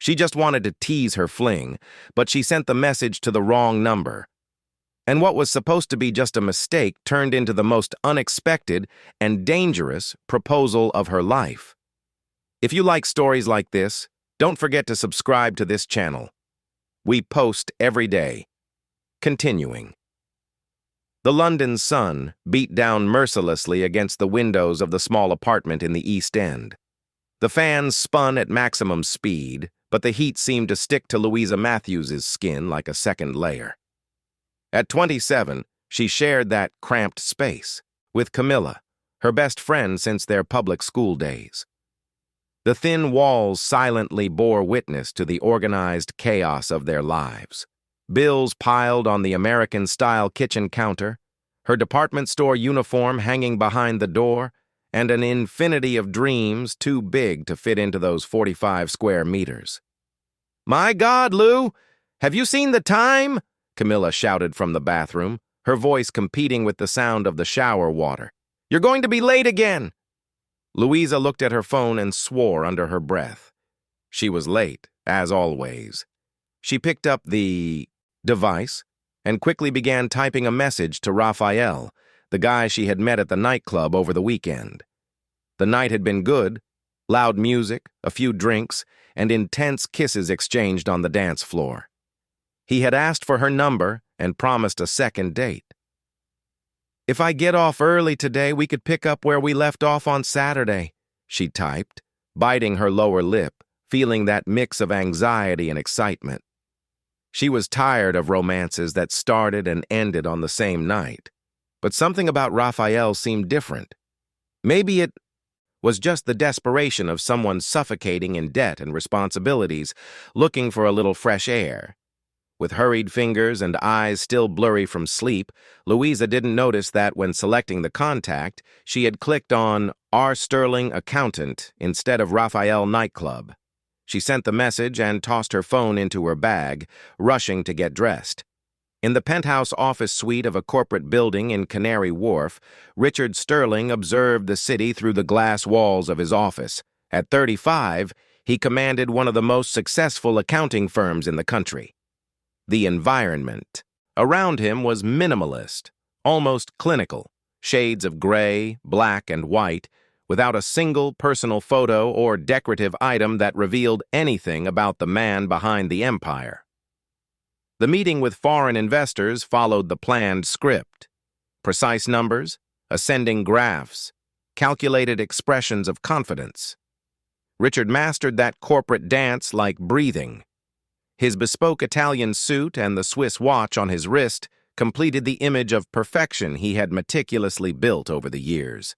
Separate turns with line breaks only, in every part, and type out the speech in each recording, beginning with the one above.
She just wanted to tease her fling, but she sent the message to the wrong number. And what was supposed to be just a mistake turned into the most unexpected and dangerous proposal of her life. If you like stories like this, don't forget to subscribe to this channel. We post every day. Continuing. The London sun beat down mercilessly against the windows of the small apartment in the East End. The fans spun at maximum speed, but the heat seemed to stick to Louisa Matthews's skin like a second layer. At 27, she shared that cramped space with Camilla, her best friend since their public school days. The thin walls silently bore witness to the organized chaos of their lives. Bills piled on the American-style kitchen counter, her department store uniform hanging behind the door, and an infinity of dreams too big to fit into those 45 square meters. "My God, Lou! Have you seen the time?" Camilla shouted from the bathroom, her voice competing with the sound of the shower water. "You're going to be late again!" Louisa looked at her phone and swore under her breath. She was late, as always. She picked up the device and quickly began typing a message to Raphael, the guy she had met at the nightclub over the weekend. The night had been good, loud music, a few drinks, and intense kisses exchanged on the dance floor. He had asked for her number and promised a second date. "If I get off early today, we could pick up where we left off on Saturday," she typed, biting her lower lip, feeling that mix of anxiety and excitement. She was tired of romances that started and ended on the same night, but something about Raphael seemed different. Maybe it was just the desperation of someone suffocating in debt and responsibilities, looking for a little fresh air. With hurried fingers and eyes still blurry from sleep, Louisa didn't notice that when selecting the contact, she had clicked on R. Sterling Accountant instead of Raphael Nightclub. She sent the message and tossed her phone into her bag, rushing to get dressed. In the penthouse office suite of a corporate building in Canary Wharf, Richard Sterling observed the city through the glass walls of his office. At 35, he commanded one of the most successful accounting firms in the country. The environment around him was minimalist, almost clinical, shades of gray, black, and white, without a single personal photo or decorative item that revealed anything about the man behind the empire. The meeting with foreign investors followed the planned script. Precise numbers, ascending graphs, calculated expressions of confidence. Richard mastered that corporate dance like breathing. His bespoke Italian suit and the Swiss watch on his wrist completed the image of perfection he had meticulously built over the years.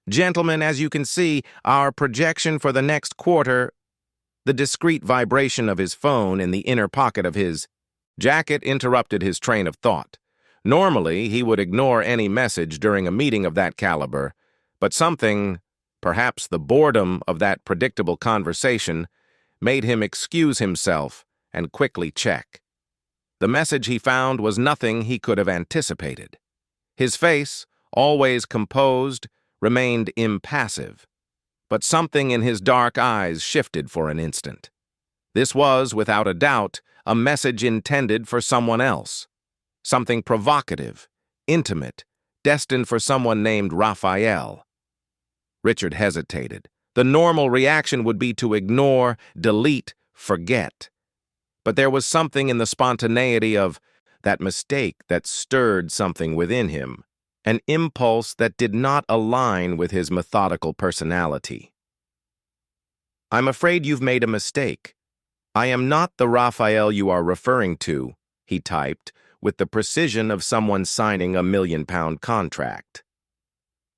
"Gentlemen, as you can see, our projection for the next quarter—" The discreet vibration of his phone in the inner pocket of his jacket interrupted his train of thought. Normally, he would ignore any message during a meeting of that caliber, but something, perhaps the boredom of that predictable conversation, made him excuse himself and quickly check. The message he found was nothing he could have anticipated. His face, always composed, remained impassive, but something in his dark eyes shifted for an instant. This was, without a doubt, a message intended for someone else. Something provocative, intimate, destined for someone named Raphael. Richard hesitated. The normal reaction would be to ignore, delete, forget. But there was something in the spontaneity of that mistake that stirred something within him, an impulse that did not align with his methodical personality. "I'm afraid you've made a mistake. I am not the Raphael you are referring to," he typed, with the precision of someone signing a £1 million contract.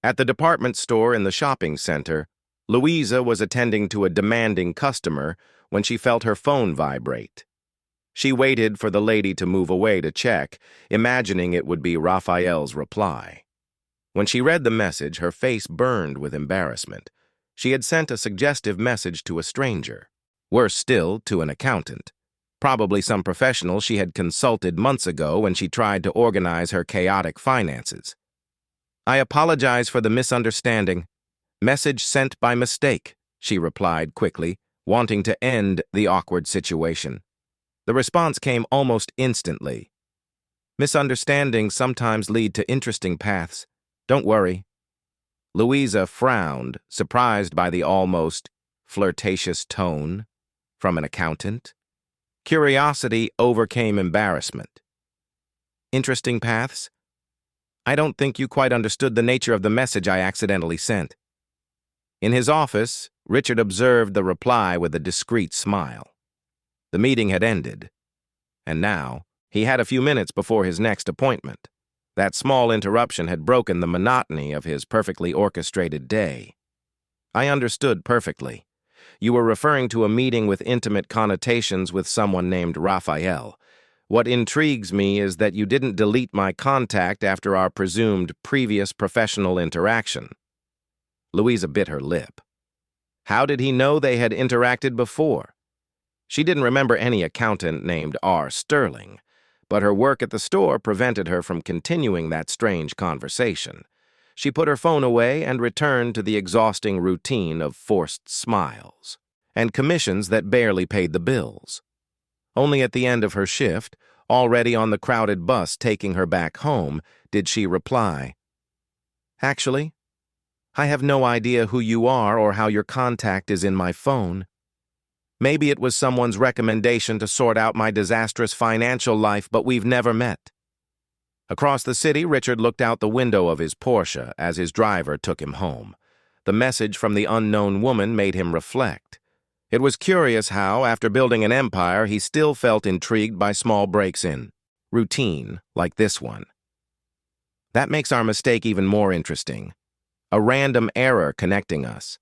At the department store in the shopping center, Louisa was attending to a demanding customer when she felt her phone vibrate. She waited for the lady to move away to check, imagining it would be Raphael's reply. When she read the message, her face burned with embarrassment. She had sent a suggestive message to a stranger. Worse still, to an accountant. Probably some professional she had consulted months ago when she tried to organize her chaotic finances. "I apologize for the misunderstanding. Message sent by mistake," she replied quickly, wanting to end the awkward situation. The response came almost instantly. Misunderstandings sometimes lead to interesting paths. Don't worry. Louisa frowned, surprised by the almost flirtatious tone from an accountant. Curiosity overcame embarrassment. Interesting paths? I don't think you quite understood the nature of the message I accidentally sent. In his office, Richard observed the reply with a discreet smile. The meeting had ended, and now he had a few minutes before his next appointment. That small interruption had broken the monotony of his perfectly orchestrated day. I understood perfectly. You were referring to a meeting with intimate connotations with someone named Raphael. What intrigues me is that you didn't delete my contact after our presumed previous professional interaction. Louisa bit her lip. How did he know they had interacted before? She didn't remember any accountant named R. Sterling, but her work at the store prevented her from continuing that strange conversation. She put her phone away and returned to the exhausting routine of forced smiles and commissions that barely paid the bills. Only at the end of her shift, already on the crowded bus taking her back home, did she reply, "Actually, I have no idea who you are or how your contact is in my phone. Maybe it was someone's recommendation to sort out my disastrous financial life, but we've never met." Across the city, Richard looked out the window of his Porsche as his driver took him home. The message from the unknown woman made him reflect. It was curious how, after building an empire, he still felt intrigued by small breaks in routine like this one. That makes our mistake even more interesting. A random error connecting us.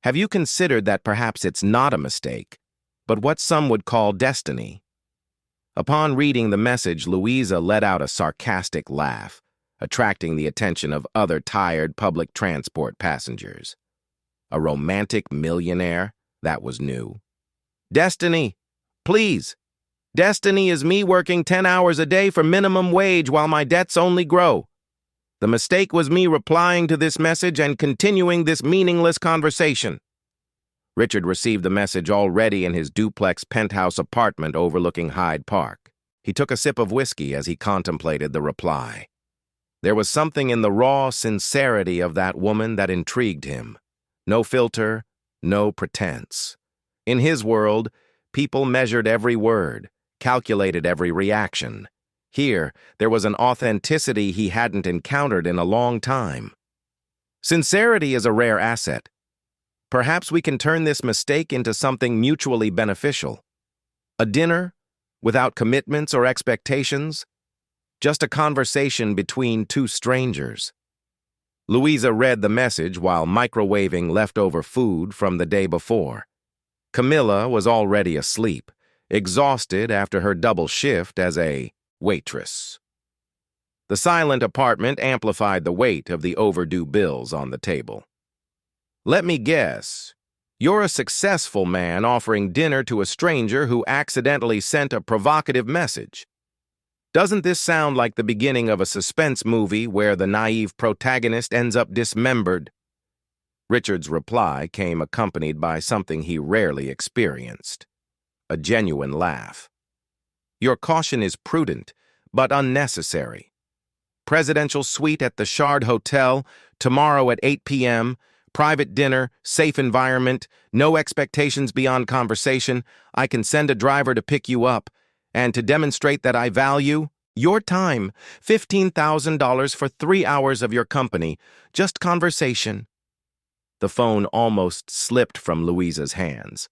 Have you considered that perhaps it's not a mistake, but what some would call destiny? Upon reading the message, Louisa let out a sarcastic laugh, attracting the attention of other tired public transport passengers. A romantic millionaire? That was new. Destiny, please. Destiny is me working 10 hours a day for minimum wage while my debts only grow. The mistake was me replying to this message and continuing this meaningless conversation. Richard received the message already in his duplex penthouse apartment overlooking Hyde Park. He took a sip of whiskey as he contemplated the reply. There was something in the raw sincerity of that woman that intrigued him. No filter, no pretense. In his world, people measured every word, calculated every reaction. Here, there was an authenticity he hadn't encountered in a long time. Sincerity is a rare asset. Perhaps we can turn this mistake into something mutually beneficial. A dinner, without commitments or expectations, just a conversation between two strangers. Louisa read the message while microwaving leftover food from the day before. Camilla was already asleep, exhausted after her double shift as a waitress. The silent apartment amplified the weight of the overdue bills on the table. Let me guess, you're a successful man offering dinner to a stranger who accidentally sent a provocative message. Doesn't this sound like the beginning of a suspense movie where the naive protagonist ends up dismembered? Richard's reply came accompanied by something he rarely experienced, a genuine laugh. Your caution is prudent, but unnecessary. Presidential suite at the Shard Hotel, tomorrow at 8 p.m., private dinner, safe environment, no expectations beyond conversation. I can send a driver to pick you up. And to demonstrate that I value your time, $15,000 for 3 hours of your company, just conversation. The phone almost slipped from Louisa's hands.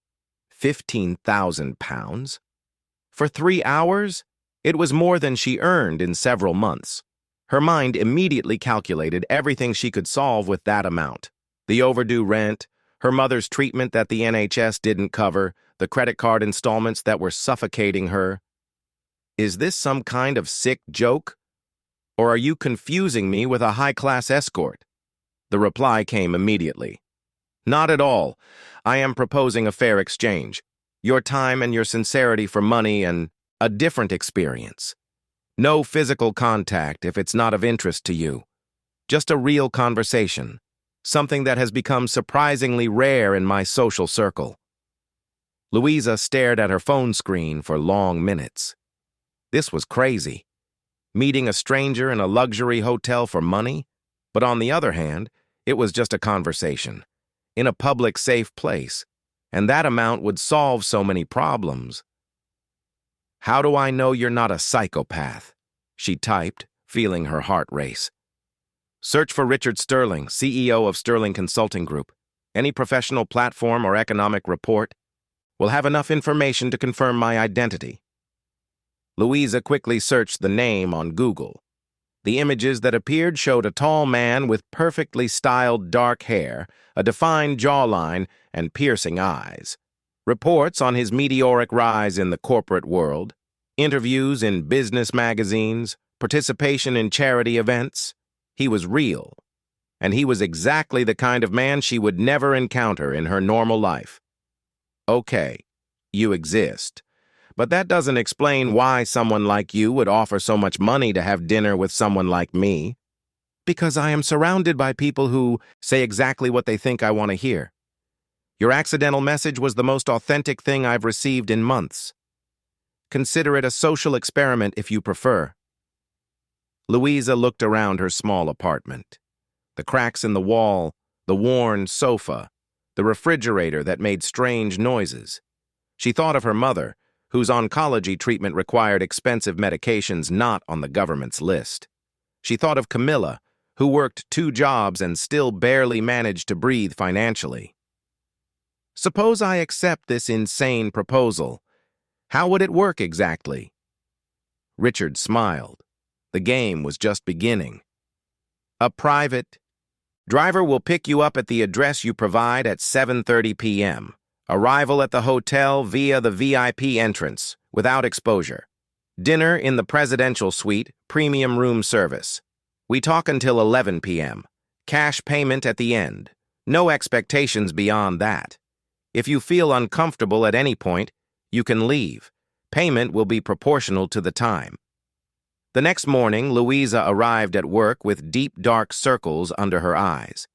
£15,000? For 3 hours? It was more than she earned in several months. Her mind immediately calculated everything she could solve with that amount. The overdue rent, her mother's treatment that the NHS didn't cover, the credit card installments that were suffocating her. Is this some kind of sick joke? Or are you confusing me with a high-class escort? The reply came immediately. Not at all. I am proposing a fair exchange. Your time and your sincerity for money and a different experience. No physical contact if it's not of interest to you. Just a real conversation. Something that has become surprisingly rare in my social circle. Louisa stared at her phone screen for long minutes. This was crazy. Meeting a stranger in a luxury hotel for money? But on the other hand, it was just a conversation, in a public, safe place, and that amount would solve so many problems. "How do I know you're not a psychopath?" she typed, feeling her heart race. "Search for Richard Sterling, CEO of Sterling Consulting Group. Any professional platform or economic report will have enough information to confirm my identity." Louisa quickly searched the name on Google. The images that appeared showed a tall man with perfectly styled dark hair, a defined jawline, and piercing eyes. Reports on his meteoric rise in the corporate world, interviews in business magazines, participation in charity events. He was real, and he was exactly the kind of man she would never encounter in her normal life. "Okay, you exist. But that doesn't explain why someone like you would offer so much money to have dinner with someone like me." "Because I am surrounded by people who say exactly what they think I want to hear. Your accidental message was the most authentic thing I've received in months. Consider it a social experiment if you prefer." Louisa looked around her small apartment. The cracks in the wall, the worn sofa, the refrigerator that made strange noises. She thought of her mother, whose oncology treatment required expensive medications not on the government's list. She thought of Camilla, who worked 2 jobs and still barely managed to breathe financially. "Suppose I accept this insane proposal. How would it work exactly?" Richard smiled. The game was just beginning. "A private driver will pick you up at the address you provide at 7:30 p.m. Arrival at the hotel via the VIP entrance, without exposure. Dinner in the presidential suite, premium room service. We talk until 11 p.m. Cash payment at the end. No expectations beyond that. If you feel uncomfortable at any point, you can leave. Payment will be proportional to the time." The next morning, Louisa arrived at work with deep dark circles under her eyes.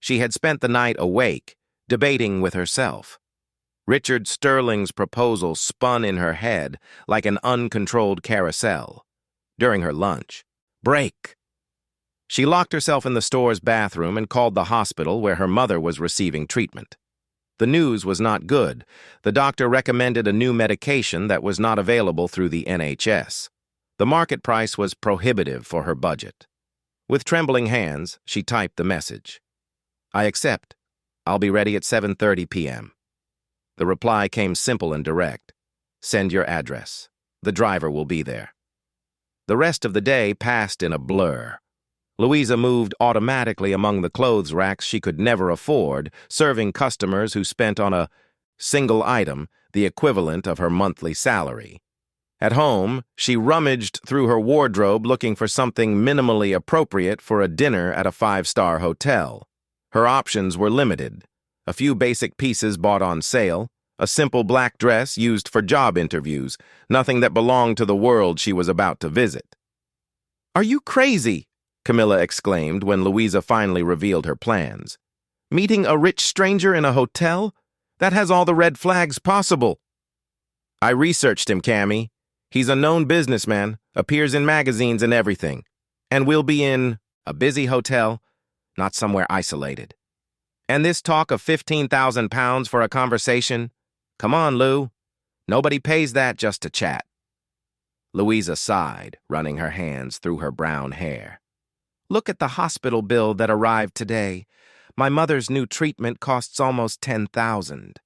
She had spent the night awake, debating with herself. Richard Sterling's proposal spun in her head like an uncontrolled carousel. During her lunch break, she locked herself in the store's bathroom and called the hospital where her mother was receiving treatment. The news was not good. The doctor recommended a new medication that was not available through the NHS. The market price was prohibitive for her budget. With trembling hands, she typed the message. "I accept. I'll be ready at 7:30 p.m. The reply came simple and direct. "Send your address. The driver will be there." The rest of the day passed in a blur. Louisa moved automatically among the clothes racks she could never afford, serving customers who spent on a single item the equivalent of her monthly salary. At home, she rummaged through her wardrobe looking for something minimally appropriate for a dinner at a 5-star hotel. Her options were limited. A few basic pieces bought on sale, a simple black dress used for job interviews, nothing that belonged to the world she was about to visit. "Are you crazy?" Camilla exclaimed when Louisa finally revealed her plans. "Meeting a rich stranger in a hotel? That has all the red flags possible." "I researched him, Cammy. He's a known businessman, appears in magazines and everything, and we'll be in a busy hotel, not somewhere isolated. And this talk of £15,000 for a conversation? Come on, Lou. Nobody pays that just to chat." Louisa sighed, running her hands through her brown hair. "Look at the hospital bill that arrived today. My mother's new treatment costs almost $10,000.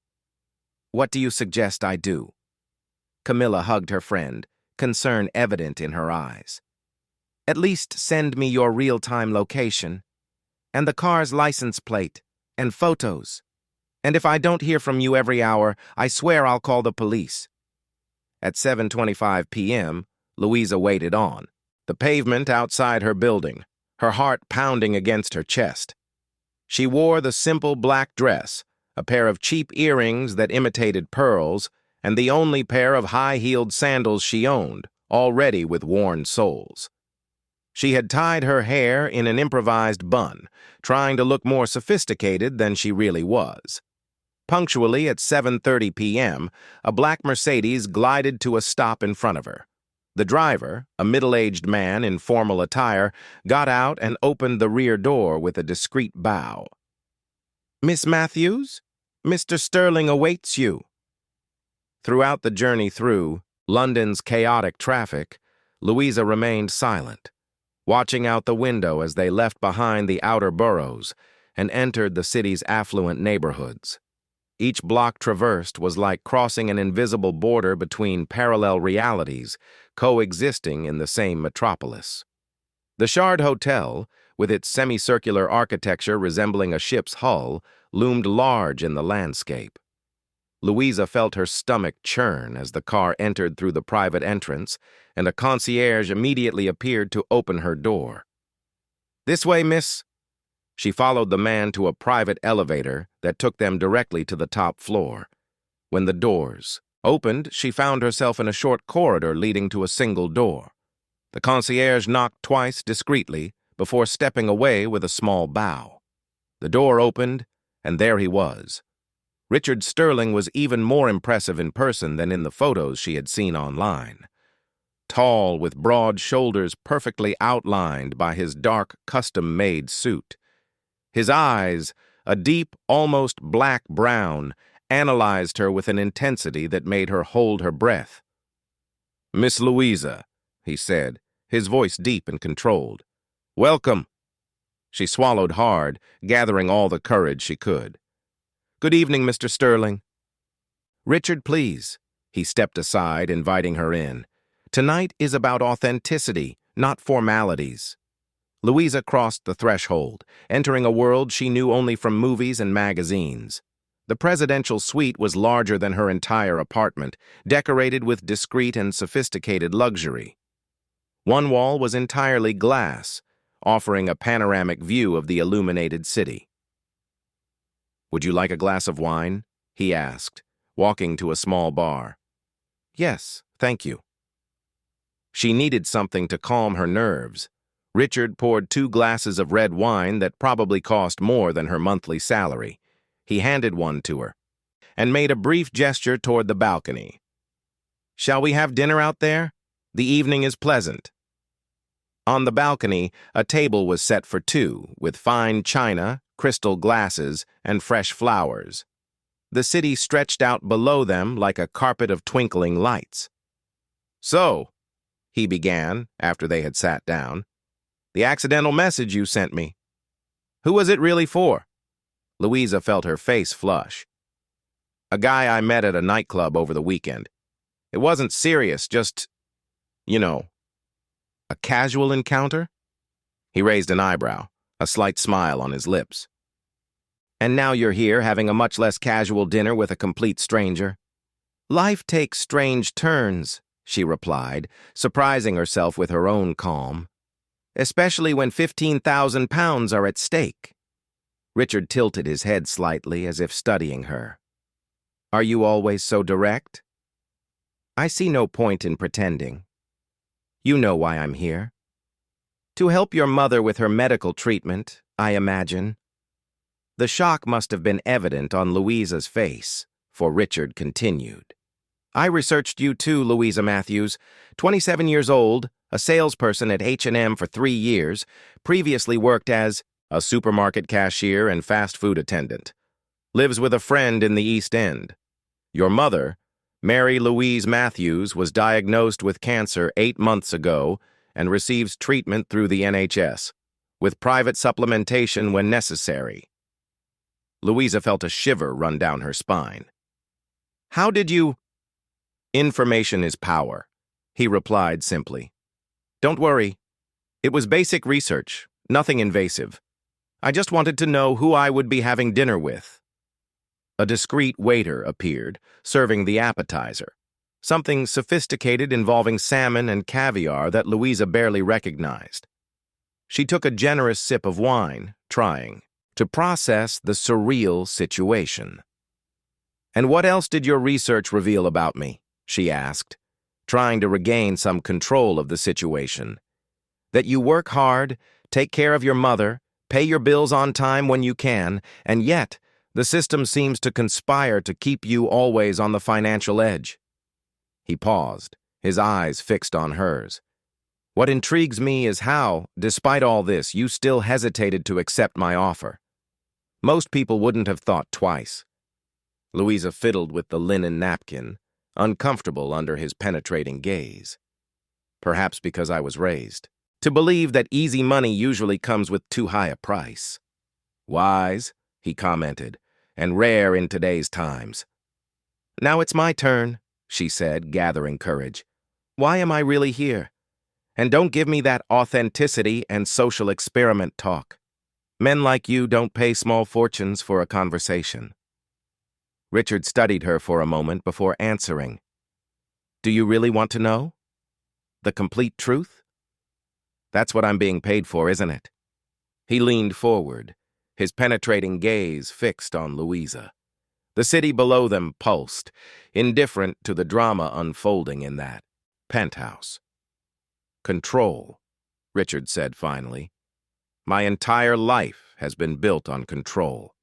What do you suggest I do?" Camilla hugged her friend, concern evident in her eyes. "At least send me your real-time location, and the car's license plate, and photos. And if I don't hear from you every hour, I swear I'll call the police." At 7:25 p.m., Louisa waited on, the pavement outside her building, her heart pounding against her chest. She wore the simple black dress, a pair of cheap earrings that imitated pearls, and the only pair of high-heeled sandals she owned, already with worn soles. She had tied her hair in an improvised bun, trying to look more sophisticated than she really was. Punctually at 7:30 p.m., a black Mercedes glided to a stop in front of her. The driver, a middle-aged man in formal attire, got out and opened the rear door with a discreet bow. "Miss Matthews, Mr. Sterling awaits you." Throughout the journey through London's chaotic traffic, Louisa remained silent, watching out the window as they left behind the outer boroughs and entered the city's affluent neighborhoods. Each block traversed was like crossing an invisible border between parallel realities coexisting in the same metropolis. The Shard Hotel, with its semicircular architecture resembling a ship's hull, loomed large in the landscape. Louisa felt her stomach churn as the car entered through the private entrance, and a concierge immediately appeared to open her door. "This way, miss." She followed the man to a private elevator that took them directly to the top floor. When the doors opened, she found herself in a short corridor leading to a single door. The concierge knocked twice discreetly before stepping away with a small bow. The door opened, and there he was. Richard Sterling was even more impressive in person than in the photos she had seen online. Tall, with broad shoulders perfectly outlined by his dark, custom-made suit. His eyes, a deep, almost black-brown, analyzed her with an intensity that made her hold her breath. "Miss Louisa," he said, his voice deep and controlled. "Welcome." She swallowed hard, gathering all the courage she could. "Good evening, Mr. Sterling." "Richard, please." He stepped aside, inviting her in. "Tonight is about authenticity, not formalities." Louisa crossed the threshold, entering a world she knew only from movies and magazines. The presidential suite was larger than her entire apartment, decorated with discreet and sophisticated luxury. One wall was entirely glass, offering a panoramic view of the illuminated city. "Would you like a glass of wine?" he asked, walking to a small bar. "Yes, thank you." She needed something to calm her nerves. Richard poured 2 glasses of red wine that probably cost more than her monthly salary. He handed one to her and made a brief gesture toward the balcony. "Shall we have dinner out there? The evening is pleasant." On the balcony, a table was set for 2, with fine china, crystal glasses, and fresh flowers. The city stretched out below them like a carpet of twinkling lights. "So," he began after they had sat down, "the accidental message you sent me. Who was it really for?" Louisa felt her face flush. "A guy I met at a nightclub over the weekend. It wasn't serious, just, a casual encounter?" He raised an eyebrow, a slight smile on his lips. "And now you're here having a much less casual dinner with a complete stranger?" "Life takes strange turns," she replied, surprising herself with her own calm. "Especially when 15,000 pounds are at stake." Richard tilted his head slightly as if studying her. "Are you always so direct?" "I see no point in pretending. You know why I'm here. To help your mother with her medical treatment, I imagine." The shock must have been evident on Louisa's face, for Richard continued. "I researched you too, Louisa Matthews, 27 years old, a salesperson at H&M for 3 years, previously worked as a supermarket cashier and fast food attendant. Lives with a friend in the East End. Your mother, Mary Louise Matthews, was diagnosed with cancer 8 months ago and receives treatment through the NHS, with private supplementation when necessary." Louisa felt a shiver run down her spine. "How did you—" "Information is power," he replied simply. "Don't worry. It was basic research, nothing invasive. I just wanted to know who I would be having dinner with." A discreet waiter appeared, serving the appetizer, something sophisticated involving salmon and caviar that Louisa barely recognized. She took a generous sip of wine, trying to process the surreal situation. "And what else did your research reveal about me?" she asked, trying to regain some control of the situation. "That you work hard, take care of your mother, pay your bills on time when you can, and yet The system seems to conspire to keep you always on the financial edge." He paused, his eyes fixed on hers. "What intrigues me is how, despite all this, you still hesitated to accept my offer. Most people wouldn't have thought twice." Louisa fiddled with the linen napkin, uncomfortable under his penetrating gaze. "Perhaps because I was raised to believe that easy money usually comes with too high a price." "Wise," he commented, "and rare in today's times." "Now it's my turn," she said, gathering courage. "Why am I really here? And don't give me that authenticity and social experiment talk. Men like you don't pay small fortunes for a conversation." Richard studied her for a moment before answering. "Do you really want to know? The complete truth? That's what I'm being paid for, isn't it?" He leaned forward, his penetrating gaze fixed on Louisa. The city below them pulsed, indifferent to the drama unfolding in that penthouse. "Control," Richard said finally. "My entire life has been built on control.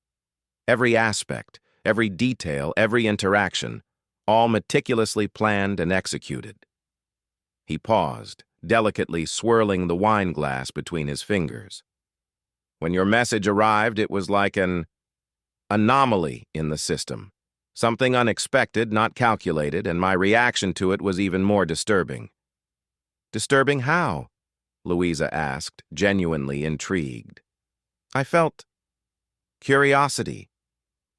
Every aspect, every detail, every interaction, all meticulously planned and executed." He paused, delicately swirling the wine glass between his fingers. "When your message arrived, it was like an anomaly in the system. Something unexpected, not calculated, and my reaction to it was even more disturbing." "Disturbing how?" Louisa asked, genuinely intrigued. "I felt curiosity.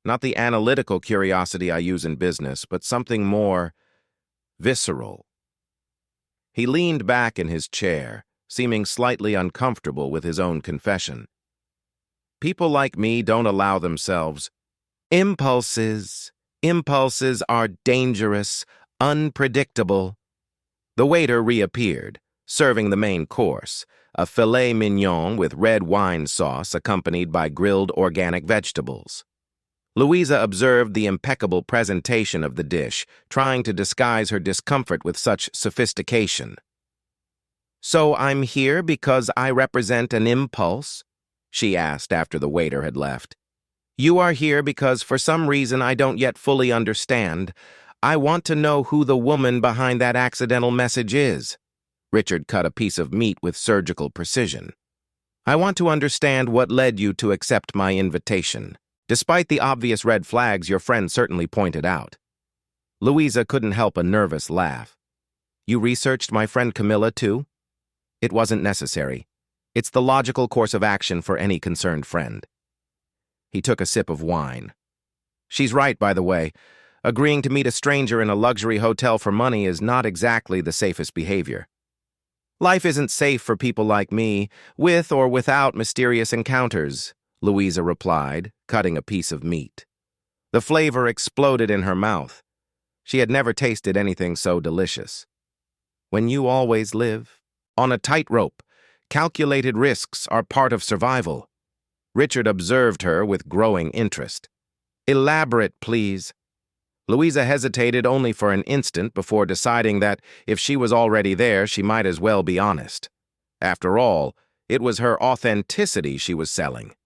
Not the analytical curiosity I use in business, but something more visceral." He leaned back in his chair, seeming slightly uncomfortable with his own confession. "People like me don't allow themselves impulses. Impulses are dangerous, unpredictable." The waiter reappeared, serving the main course, a filet mignon with red wine sauce accompanied by grilled organic vegetables. Louisa observed the impeccable presentation of the dish, trying to disguise her discomfort with such sophistication. "So I'm here because I represent an impulse?" she asked after the waiter had left. "You are here because for some reason I don't yet fully understand. I want to know who the woman behind that accidental message is." Richard cut a piece of meat with surgical precision. "I want to understand what led you to accept my invitation, despite the obvious red flags your friend certainly pointed out." Louisa couldn't help a nervous laugh. "You researched my friend Camilla, too?" "It wasn't necessary. It's the logical course of action for any concerned friend." He took a sip of wine. "She's right, by the way. Agreeing to meet a stranger in a luxury hotel for money is not exactly the safest behavior. Life isn't safe for people like me, with or without mysterious encounters," Louisa replied, cutting a piece of meat. The flavor exploded in her mouth. She had never tasted anything so delicious. "When you always live on a tightrope, calculated risks are part of survival." Richard observed her with growing interest. "Elaborate, please." Louisa hesitated only for an instant before deciding that if she was already there, she might as well be honest. After all, it was her authenticity she was selling.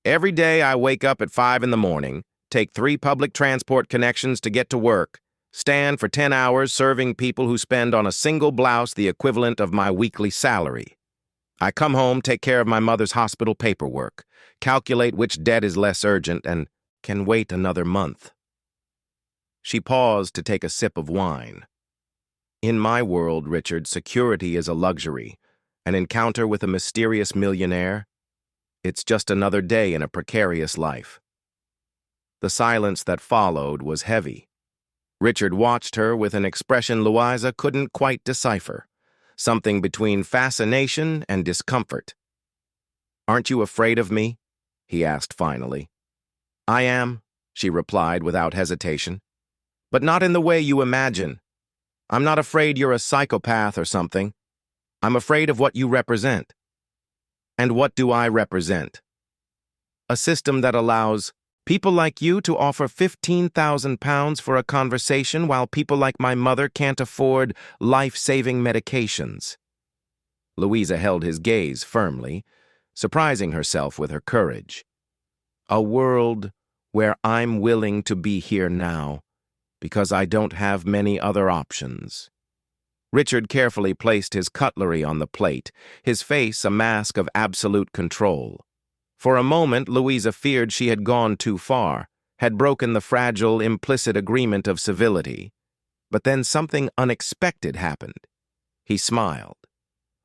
"Every day I wake up at 5 in the morning, take 3 public transport connections to get to work, stand for 10 hours serving people who spend on a single blouse the equivalent of my weekly salary. I come home, take care of my mother's hospital paperwork, calculate which debt is less urgent, and can wait another month." She paused to take a sip of wine. "In my world, Richard, security is a luxury. An encounter with a mysterious millionaire? It's just another day in a precarious life." The silence that followed was heavy. Richard watched her with an expression Louisa couldn't quite decipher, something between fascination and discomfort. "Aren't you afraid of me?" he asked finally. "I am," she replied without hesitation. "But not in the way you imagine. I'm not afraid you're a psychopath or something. I'm afraid of what you represent." "And what do I represent?" "A system that allows people like you to offer £15,000 for a conversation while people like my mother can't afford life-saving medications." Louisa held his gaze firmly, surprising herself with her courage. "A world where I'm willing to be here now, because I don't have many other options. Richard carefully placed his cutlery on the plate, his face a mask of absolute control. For a moment, Louisa feared she had gone too far, had broken the fragile, implicit agreement of civility. But then something unexpected happened. He smiled.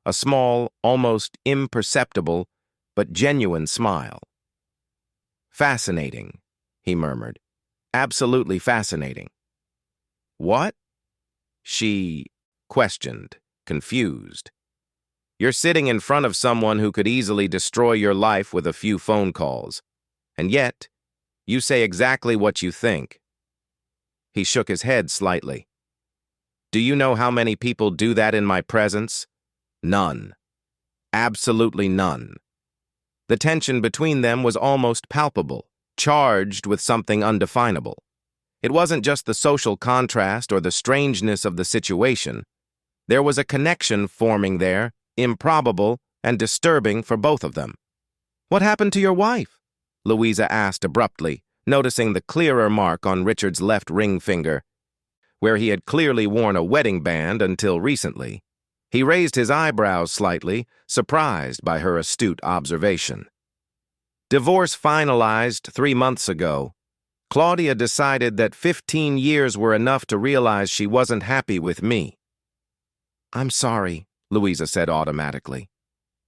A small, almost imperceptible, but genuine smile. "Fascinating," he murmured. "Absolutely fascinating." "What?" she questioned, confused. "You're sitting in front of someone who could easily destroy your life with a few phone calls. And yet, you say exactly what you think." He shook his head slightly. "Do you know how many people do that in my presence? None. Absolutely none." The tension between them was almost palpable, charged with something undefinable. It wasn't just the social contrast or the strangeness of the situation. There was a connection forming there, improbable and disturbing for both of them. "What happened to your wife?" Louisa asked abruptly, noticing the clearer mark on Richard's left ring finger, where he had clearly worn a wedding band until recently. He raised his eyebrows slightly, surprised by her astute observation. "Divorce finalized 3 months ago. Claudia decided that 15 years were enough to realize she wasn't happy with me." "I'm sorry," Louisa said automatically.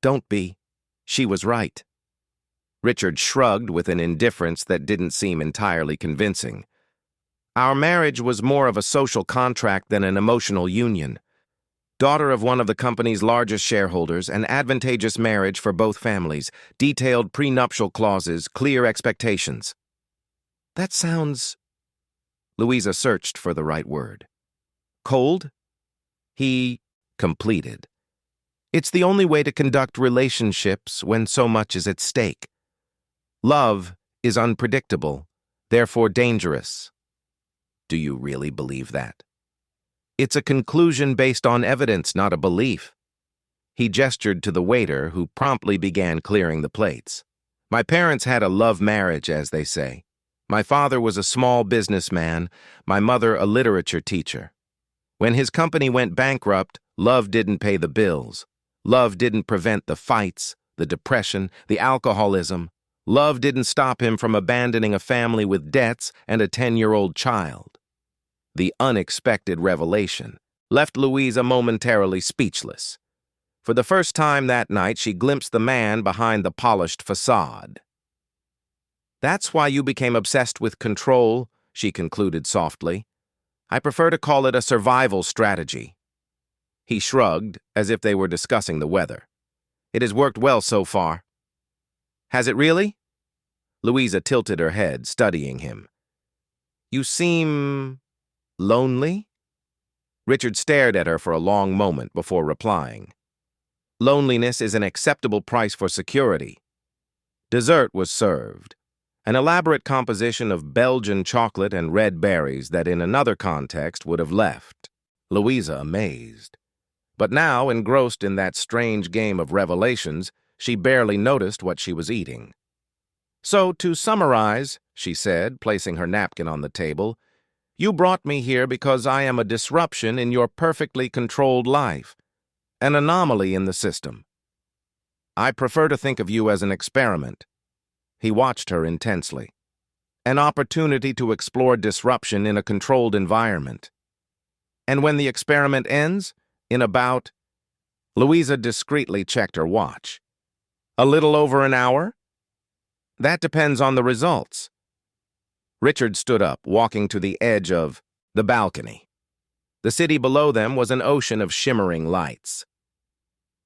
"Don't be. She was right." Richard shrugged with an indifference that didn't seem entirely convincing. "Our marriage was more of a social contract than an emotional union. Daughter of one of the company's largest shareholders, an advantageous marriage for both families, detailed prenuptial clauses, clear expectations." "That sounds—" Louisa searched for the right word. "Cold?" He completed. "It's the only way to conduct relationships when so much is at stake. Love is unpredictable, therefore dangerous." "Do you really believe that?" "It's a conclusion based on evidence, not a belief." He gestured to the waiter, who promptly began clearing the plates. "My parents had a love marriage, as they say. My father was a small businessman, my mother a literature teacher. When his company went bankrupt, love didn't pay the bills. Love didn't prevent the fights, the depression, the alcoholism. Love didn't stop him from abandoning a family with debts and a 10-year-old child." The unexpected revelation left Louisa momentarily speechless. For the first time that night, she glimpsed the man behind the polished facade. "That's why you became obsessed with control," she concluded softly. "I prefer to call it a survival strategy." He shrugged, as if they were discussing the weather. "It has worked well so far." "Has it really?" Louisa tilted her head, studying him. "You seem lonely?" Richard stared at her for a long moment before replying. "Loneliness is an acceptable price for security." Dessert was served, an elaborate composition of Belgian chocolate and red berries that in another context would have left Louisa amazed. But now, engrossed in that strange game of revelations, she barely noticed what she was eating. "So, to summarize," she said, placing her napkin on the table, "you brought me here because I am a disruption in your perfectly controlled life, an anomaly in the system. I prefer to think of you as an experiment." He watched her intensely. "An opportunity to explore disruption in a controlled environment. And when the experiment ends, in about—" Louisa discreetly checked her watch. "A little over an hour?" "That depends on the results." Richard stood up, walking to the edge of the balcony. The city below them was an ocean of shimmering lights.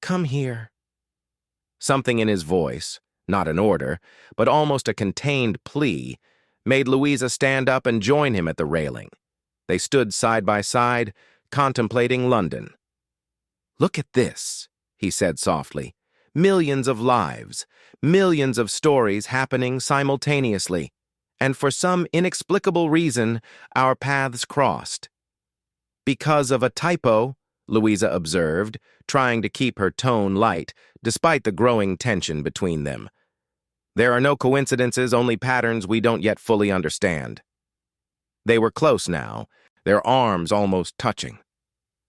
"Come here." Something in his voice, not an order, but almost a contained plea, made Louisa stand up and join him at the railing. They stood side by side, contemplating London. "Look at this," he said softly. "Millions of lives, millions of stories happening simultaneously, and for some inexplicable reason, our paths crossed." "Because of a typo," Louisa observed, trying to keep her tone light, despite the growing tension between them. There are no coincidences, only patterns we don't yet fully understand. They were close now, their arms almost touching.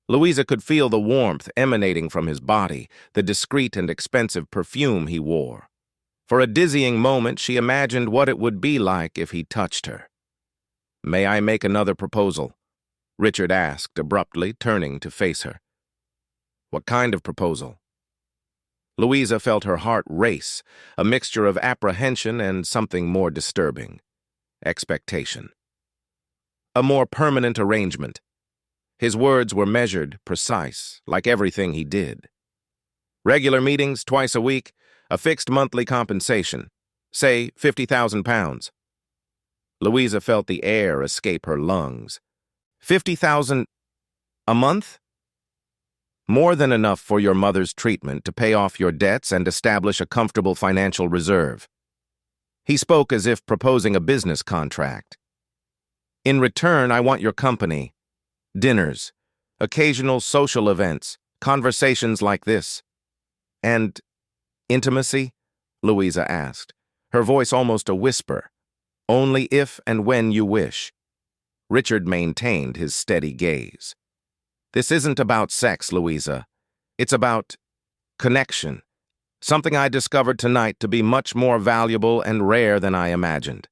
Louisa could feel the warmth emanating from his body, the discreet and expensive perfume he wore. For a dizzying moment, she imagined what it would be like if he touched her. "May I make another proposal?" Richard asked abruptly, turning to face her. "What kind of proposal?" Louisa felt her heart race, a mixture of apprehension and something more disturbing: expectation. "A more permanent arrangement." His words were measured, precise, like everything he did. "Regular meetings twice a week, a fixed monthly compensation. Say £50,000. Louisa felt the air escape her lungs. 50,000 a month? More than enough for your mother's treatment to pay off your debts and establish a comfortable financial reserve. He spoke as if proposing a business contract. "In return, I want your company. Dinners, occasional social events, conversations like this." "And intimacy?" Louisa asked, her voice almost a whisper. "Only if and when you wish." Richard maintained his steady gaze. "This isn't about sex, Louisa. It's about connection. Something I discovered tonight to be much more valuable and rare than I imagined."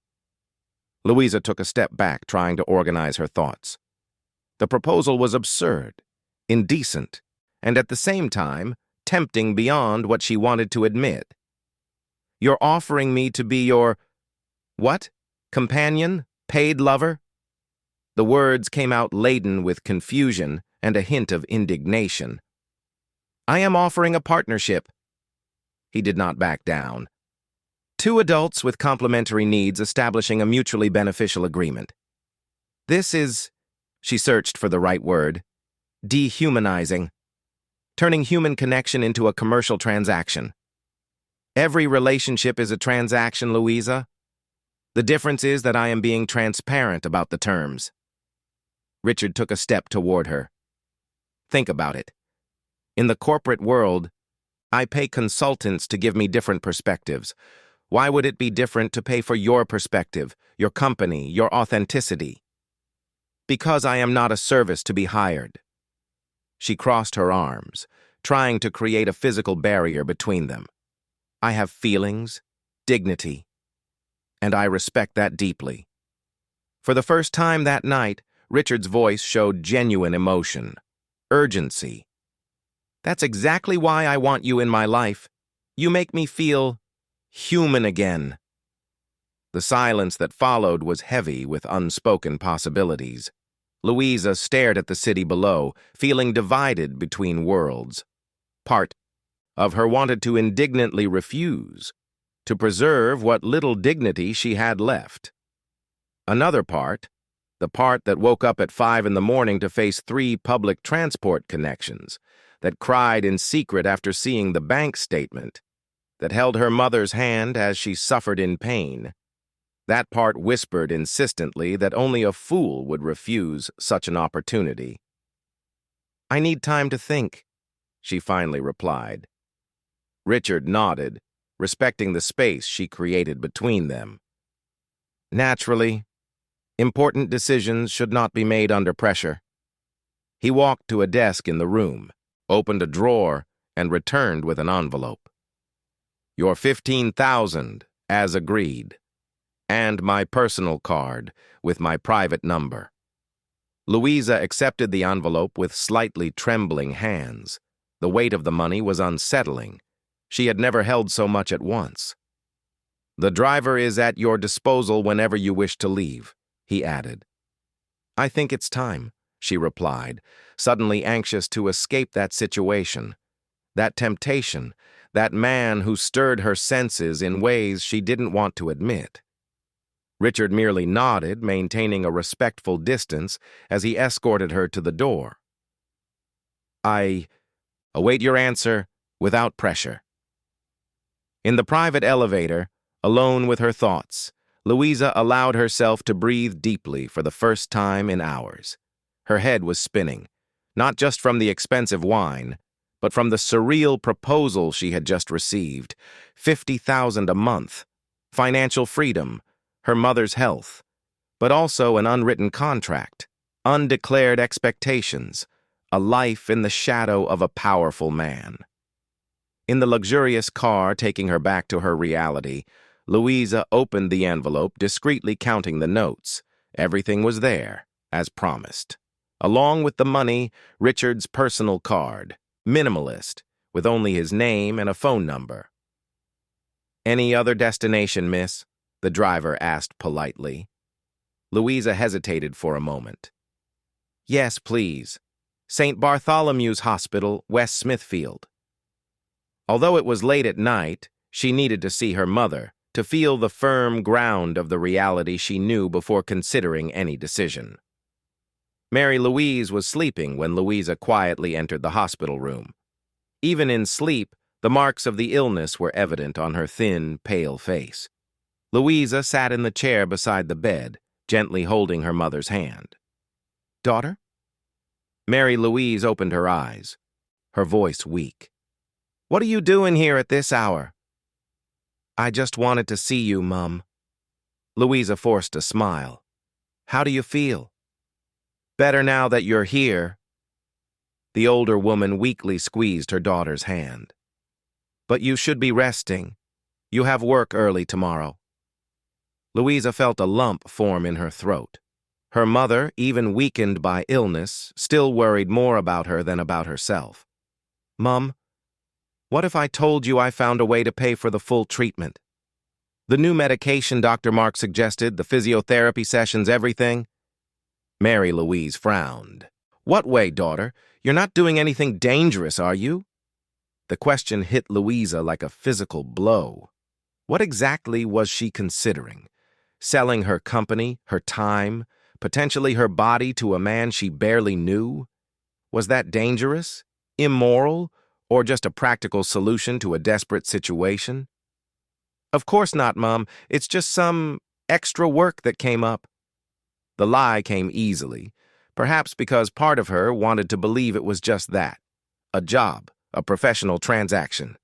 Louisa took a step back, trying to organize her thoughts. The proposal was absurd, indecent, and at the same time, tempting beyond what she wanted to admit. "You're offering me to be your, what? Companion? Paid lover?" The words came out laden with confusion and a hint of indignation. "I am offering a partnership." He did not back down. "Two adults with complementary needs establishing a mutually beneficial agreement. This is," she searched for the right word, "dehumanizing, turning human connection into a commercial transaction." "Every relationship is a transaction, Louisa. The difference is that I am being transparent about the terms." Richard took a step toward her. "Think about it. In the corporate world, I pay consultants to give me different perspectives. Why would it be different to pay for your perspective, your company, your authenticity?" "Because I am not a service to be hired." She crossed her arms, trying to create a physical barrier between them. "I have feelings, dignity, and I respect that deeply." For the first time that night, Richard's voice showed genuine emotion, urgency. "That's exactly why I want you in my life. You make me feel human again." The silence that followed was heavy with unspoken possibilities. Louisa stared at the city below, feeling divided between worlds. Part of her wanted to indignantly refuse, to preserve what little dignity she had left. Another part, the part that woke up at 5 in the morning to face 3 public transport connections, that cried in secret after seeing the bank statement, that held her mother's hand as she suffered in pain. That part whispered insistently that only a fool would refuse such an opportunity. "I need time to think," she finally replied. Richard nodded, respecting the space she created between them. Naturally, important decisions should not be made under pressure. He walked to a desk in the room, opened a drawer, and returned with an envelope. "Your 15,000, as agreed, and my personal card with my private number." Louisa accepted the envelope with slightly trembling hands. The weight of the money was unsettling. She had never held so much at once. "The driver is at your disposal whenever you wish to leave," he added. "I think it's time," she replied, suddenly anxious to escape that situation, that temptation, that man who stirred her senses in ways she didn't want to admit. Richard merely nodded, maintaining a respectful distance as he escorted her to the door. "I await your answer without pressure." In the private elevator, alone with her thoughts, Louisa allowed herself to breathe deeply for the first time in hours. Her head was spinning, not just from the expensive wine, but from the surreal proposal she had just received. 50,000 a month, financial freedom, her mother's health, but also an unwritten contract, undeclared expectations, a life in the shadow of a powerful man. In the luxurious car taking her back to her reality, Louisa opened the envelope, discreetly counting the notes. Everything was there, as promised. Along with the money, Richard's personal card, minimalist, with only his name and a phone number. "Any other destination, miss?" the driver asked politely. Louisa hesitated for a moment. "Yes, please. St. Bartholomew's Hospital, West Smithfield." Although it was late at night, she needed to see her mother, to feel the firm ground of the reality she knew before considering any decision. Mary Louise was sleeping when Louisa quietly entered the hospital room. Even in sleep, the marks of the illness were evident on her thin, pale face. Louisa sat in the chair beside the bed, gently holding her mother's hand. "Daughter?" Mary Louise opened her eyes, her voice weak. "What are you doing here at this hour?" "I just wanted to see you, Mum." Louisa forced a smile. "How do you feel?" "Better now that you're here." The older woman weakly squeezed her daughter's hand. "But you should be resting. You have work early tomorrow." Louisa felt a lump form in her throat. Her mother, even weakened by illness, still worried more about her than about herself. "Mum, what if I told you I found a way to pay for the full treatment? The new medication Dr. Mark suggested, the physiotherapy sessions, everything?" Mary Louise frowned. "What way, daughter? You're not doing anything dangerous, are you?" The question hit Louisa like a physical blow. What exactly was she considering? Selling her company, her time, potentially her body to a man she barely knew? Was that dangerous, immoral, or just a practical solution to a desperate situation? "Of course not, Mom. It's just some extra work that came up." The lie came easily, perhaps because part of her wanted to believe it was just that, a job, a professional transaction.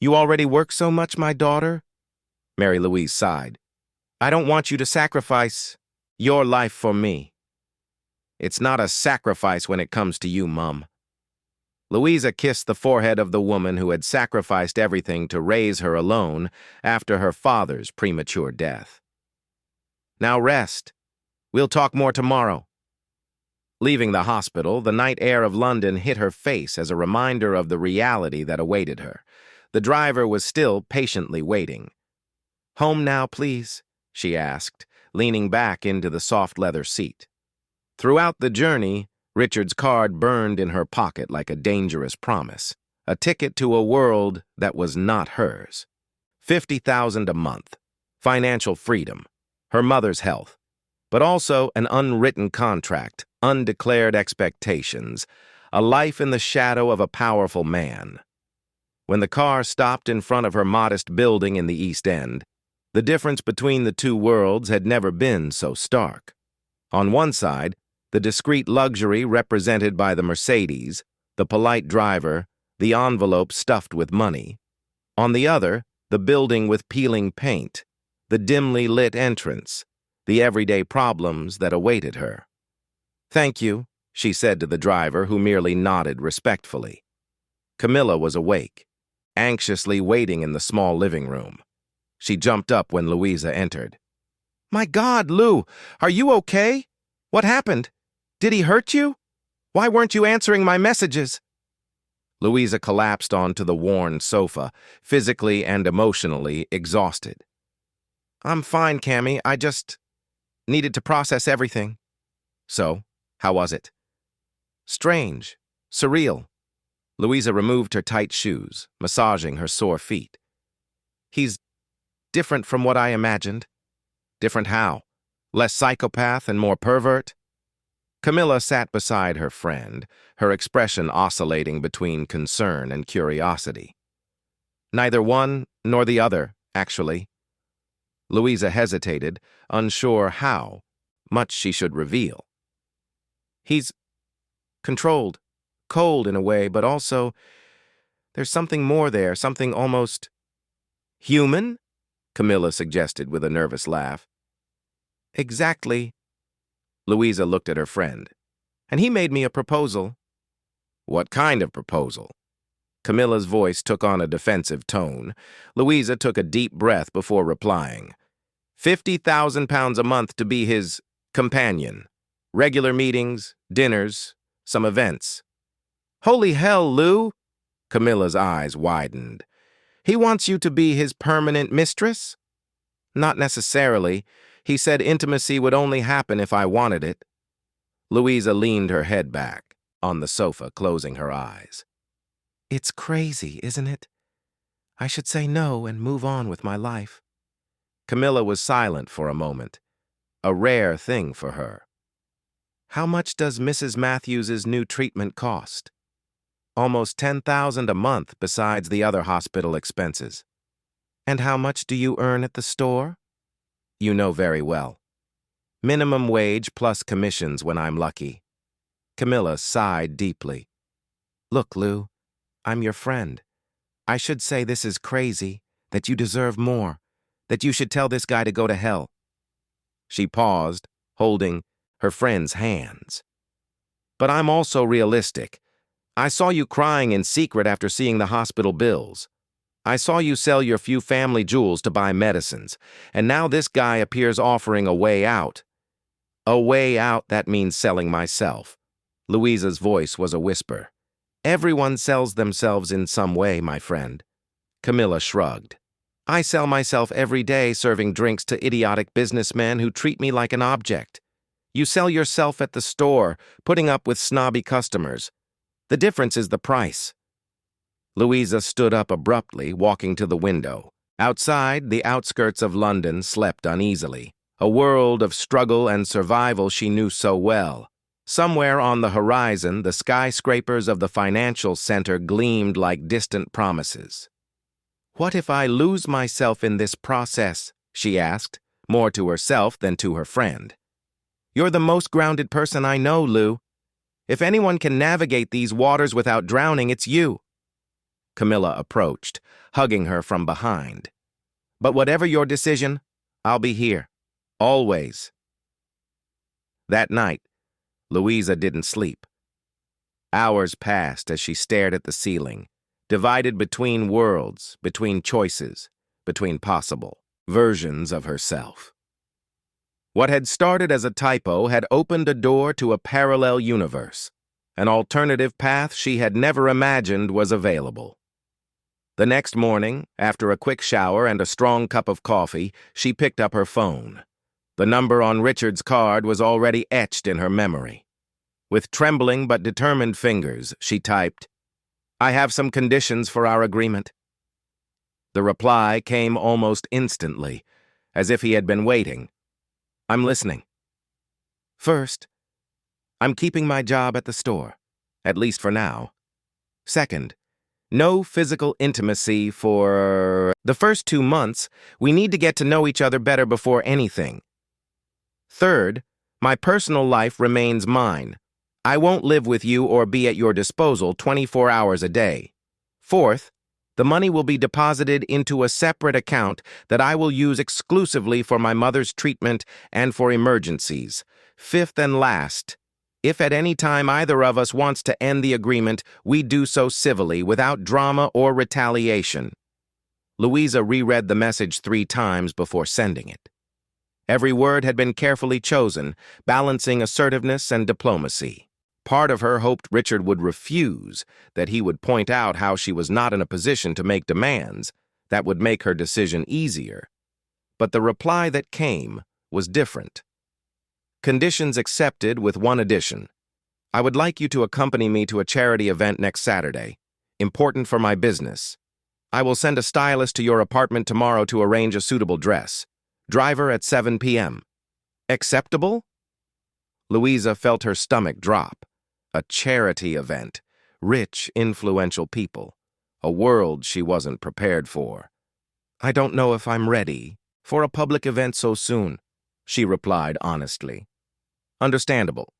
"You already work so much, my daughter?" Mary Louise sighed. "I don't want you to sacrifice your life for me." "It's not a sacrifice when it comes to you, Mum." Louisa kissed the forehead of the woman who had sacrificed everything to raise her alone after her father's premature death. "Now rest. We'll talk more tomorrow." Leaving the hospital, the night air of London hit her face as a reminder of the reality that awaited her. The driver was still patiently waiting. "Home now, please?" she asked, leaning back into the soft leather seat. Throughout the journey, Richard's card burned in her pocket like a dangerous promise, a ticket to a world that was not hers. 50,000 a month, financial freedom, her mother's health, but also an unwritten contract, undeclared expectations, a life in the shadow of a powerful man. When the car stopped in front of her modest building in the East End, the difference between the two worlds had never been so stark. On one side, the discreet luxury represented by the Mercedes, the polite driver, the envelope stuffed with money. On the other, the building with peeling paint, the dimly lit entrance, the everyday problems that awaited her. "Thank you," she said to the driver, who merely nodded respectfully. Camilla was awake, anxiously waiting in the small living room. She jumped up when Louisa entered. "My God, Lou, are you okay? What happened? Did he hurt you? Why weren't you answering my messages?" Louisa collapsed onto the worn sofa, physically and emotionally exhausted. "I'm fine, Cammy. I just needed to process everything." "So, how was it?" "Strange. Surreal." Louisa removed her tight shoes, massaging her sore feet. "He's different from what I imagined." "Different how? Less psychopath and more pervert?" Camilla sat beside her friend, her expression oscillating between concern and curiosity. "Neither one nor the other, actually." Louisa hesitated, unsure how much she should reveal. "He's controlled, cold in a way, but also there's something more there, something almost human?" Camilla suggested with a nervous laugh. Exactly. Louisa looked at her friend. And he made me a proposal. What kind of proposal? Camilla's voice took on a defensive tone. Louisa took a deep breath before replying. £50,000 a month to be his companion. Regular meetings, dinners, some events. Holy hell, Lou! Camilla's eyes widened. He wants you to be his permanent mistress? Not necessarily. He said intimacy would only happen if I wanted it. Louisa leaned her head back on the sofa, closing her eyes. It's crazy, isn't it? I should say no and move on with my life. Camilla was silent for a moment, a rare thing for her. How much does Mrs. Matthews's new treatment cost? Almost $10,000 a month besides the other hospital expenses. And how much do you earn at the store? You know very well. Minimum wage plus commissions when I'm lucky. Camilla sighed deeply. Look, Lou, I'm your friend. I should say this is crazy, that you deserve more, that you should tell this guy to go to hell. She paused, holding her friend's hands. But I'm also realistic. I saw you crying in secret after seeing the hospital bills. I saw you sell your few family jewels to buy medicines, and now this guy appears offering a way out. A way out, that means selling myself. Louisa's voice was a whisper. Everyone sells themselves in some way, my friend. Camilla shrugged. I sell myself every day serving drinks to idiotic businessmen who treat me like an object. You sell yourself at the store, putting up with snobby customers. The difference is the price. Louisa stood up abruptly, walking to the window. Outside, the outskirts of London slept uneasily, a world of struggle and survival she knew so well. Somewhere on the horizon, the skyscrapers of the financial center gleamed like distant promises. What if I lose myself in this process? She asked, more to herself than to her friend. You're the most grounded person I know, Lou. If anyone can navigate these waters without drowning, it's you. Camilla approached, hugging her from behind. But whatever your decision, I'll be here. Always. That night, Louisa didn't sleep. Hours passed as she stared at the ceiling, divided between worlds, between choices, between possible versions of herself. What had started as a typo had opened a door to a parallel universe, an alternative path she had never imagined was available. The next morning, after a quick shower and a strong cup of coffee, she picked up her phone. The number on Richard's card was already etched in her memory. With trembling but determined fingers, she typed, I have some conditions for our agreement. The reply came almost instantly, as if he had been waiting. I'm listening. First, I'm keeping my job at the store, at least for now. Second, no physical intimacy for the first 2 months. We need to get to know each other better before anything. Third, my personal life remains mine. I won't live with you or be at your disposal 24 hours a day. Fourth, the money will be deposited into a separate account that I will use exclusively for my mother's treatment and for emergencies. Fifth and last, if at any time either of us wants to end the agreement, we do so civilly, without drama or retaliation. Louisa reread the message 3 times before sending it. Every word had been carefully chosen, balancing assertiveness and diplomacy. Part of her hoped Richard would refuse, that he would point out how she was not in a position to make demands that would make her decision easier. But the reply that came was different. Conditions accepted with one addition. I would like you to accompany me to a charity event next Saturday. Important for my business. I will send a stylist to your apartment tomorrow to arrange a suitable dress. Driver at 7 p.m. Acceptable? Louisa felt her stomach drop. A charity event. Rich, influential people. A world she wasn't prepared for. I don't know if I'm ready for a public event so soon, she replied honestly. Understandable.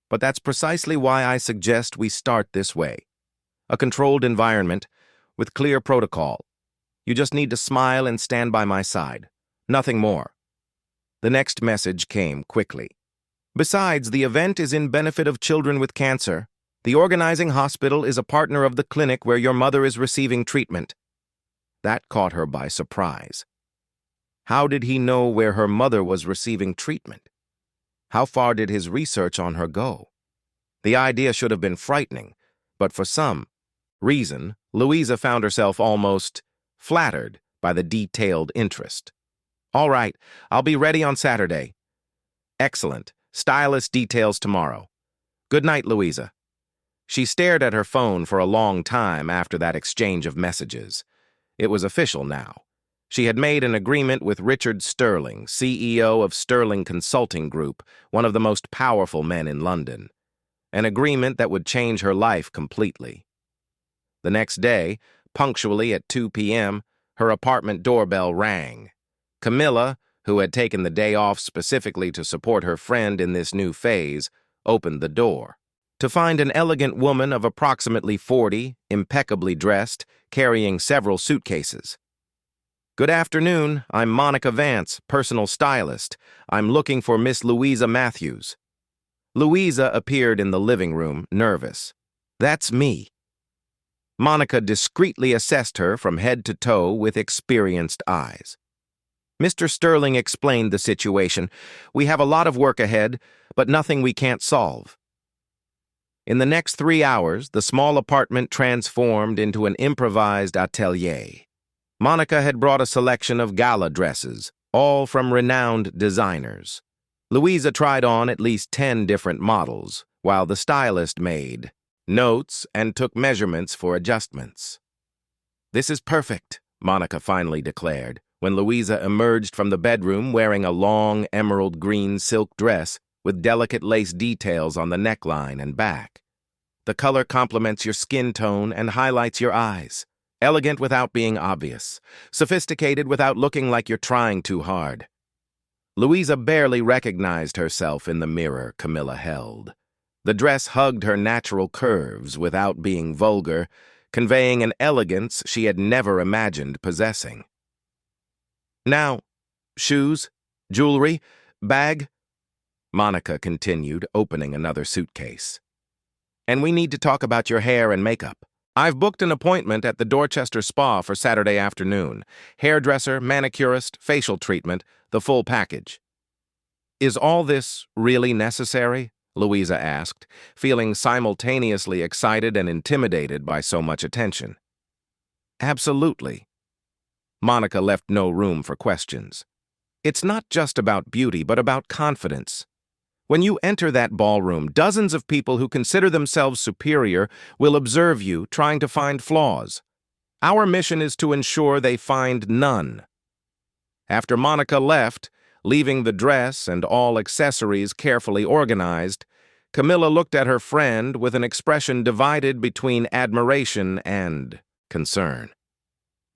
But that's precisely why I suggest we start this way. A controlled environment with clear protocol. You just need to smile and stand by my side. Nothing more. The next message came quickly. Besides, the event is in benefit of children with cancer. The organizing hospital is a partner of the clinic where your mother is receiving treatment. That caught her by surprise. How did he know where her mother was receiving treatment? How far did his research on her go? The idea should have been frightening, but for some reason, Louisa found herself almost flattered by the detailed interest. All right, I'll be ready on Saturday. Excellent. Stylist details tomorrow. Good night, Louisa. She stared at her phone for a long time after that exchange of messages. It was official now. She had made an agreement with Richard Sterling, CEO of Sterling Consulting Group, one of the most powerful men in London. An agreement that would change her life completely. The next day, punctually at 2 p.m., her apartment doorbell rang. Camilla, who had taken the day off specifically to support her friend in this new phase, opened the door. To find an elegant woman of approximately 40, impeccably dressed, carrying several suitcases. Good afternoon, I'm Monica Vance, personal stylist. I'm looking for Miss Louisa Matthews. Louisa appeared in the living room, nervous. That's me. Monica discreetly assessed her from head to toe with experienced eyes. Mr. Sterling explained the situation. We have a lot of work ahead, but nothing we can't solve. In the next 3 hours, the small apartment transformed into an improvised atelier. Monica had brought a selection of gala dresses, all from renowned designers. Louisa tried on at least 10 different models, while the stylist made notes and took measurements for adjustments. This is perfect, Monica finally declared, when Louisa emerged from the bedroom wearing a long emerald green silk dress with delicate lace details on the neckline and back. The color complements your skin tone and highlights your eyes. Elegant without being obvious. Sophisticated without looking like you're trying too hard. Louisa barely recognized herself in the mirror Camilla held. The dress hugged her natural curves without being vulgar, conveying an elegance she had never imagined possessing. Now, shoes, jewelry, bag, Monica continued, opening another suitcase. And we need to talk about your hair and makeup. I've booked an appointment at the Dorchester Spa for Saturday afternoon. Hairdresser, manicurist, facial treatment, the full package. Is all this really necessary? Louisa asked, feeling simultaneously excited and intimidated by so much attention. Absolutely. Monica left no room for questions. It's not just about beauty, but about confidence. When you enter that ballroom, dozens of people who consider themselves superior will observe you trying to find flaws. Our mission is to ensure they find none. After Monica left, leaving the dress and all accessories carefully organized, Camilla looked at her friend with an expression divided between admiration and concern.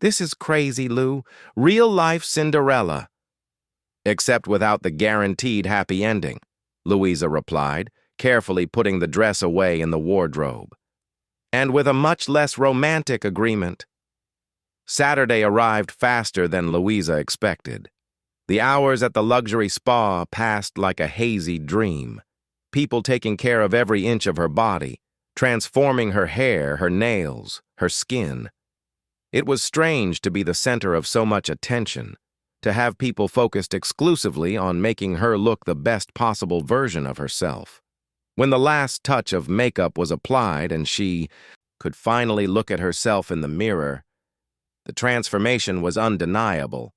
This is crazy, Lou. Real-life Cinderella. Except without the guaranteed happy ending, Louisa replied, carefully putting the dress away in the wardrobe. And with a much less romantic agreement. Saturday arrived faster than Louisa expected. The hours at the luxury spa passed like a hazy dream. People taking care of every inch of her body, transforming her hair, her nails, her skin. It was strange to be the center of so much attention, to have people focused exclusively on making her look the best possible version of herself. When the last touch of makeup was applied and she could finally look at herself in the mirror, the transformation was undeniable.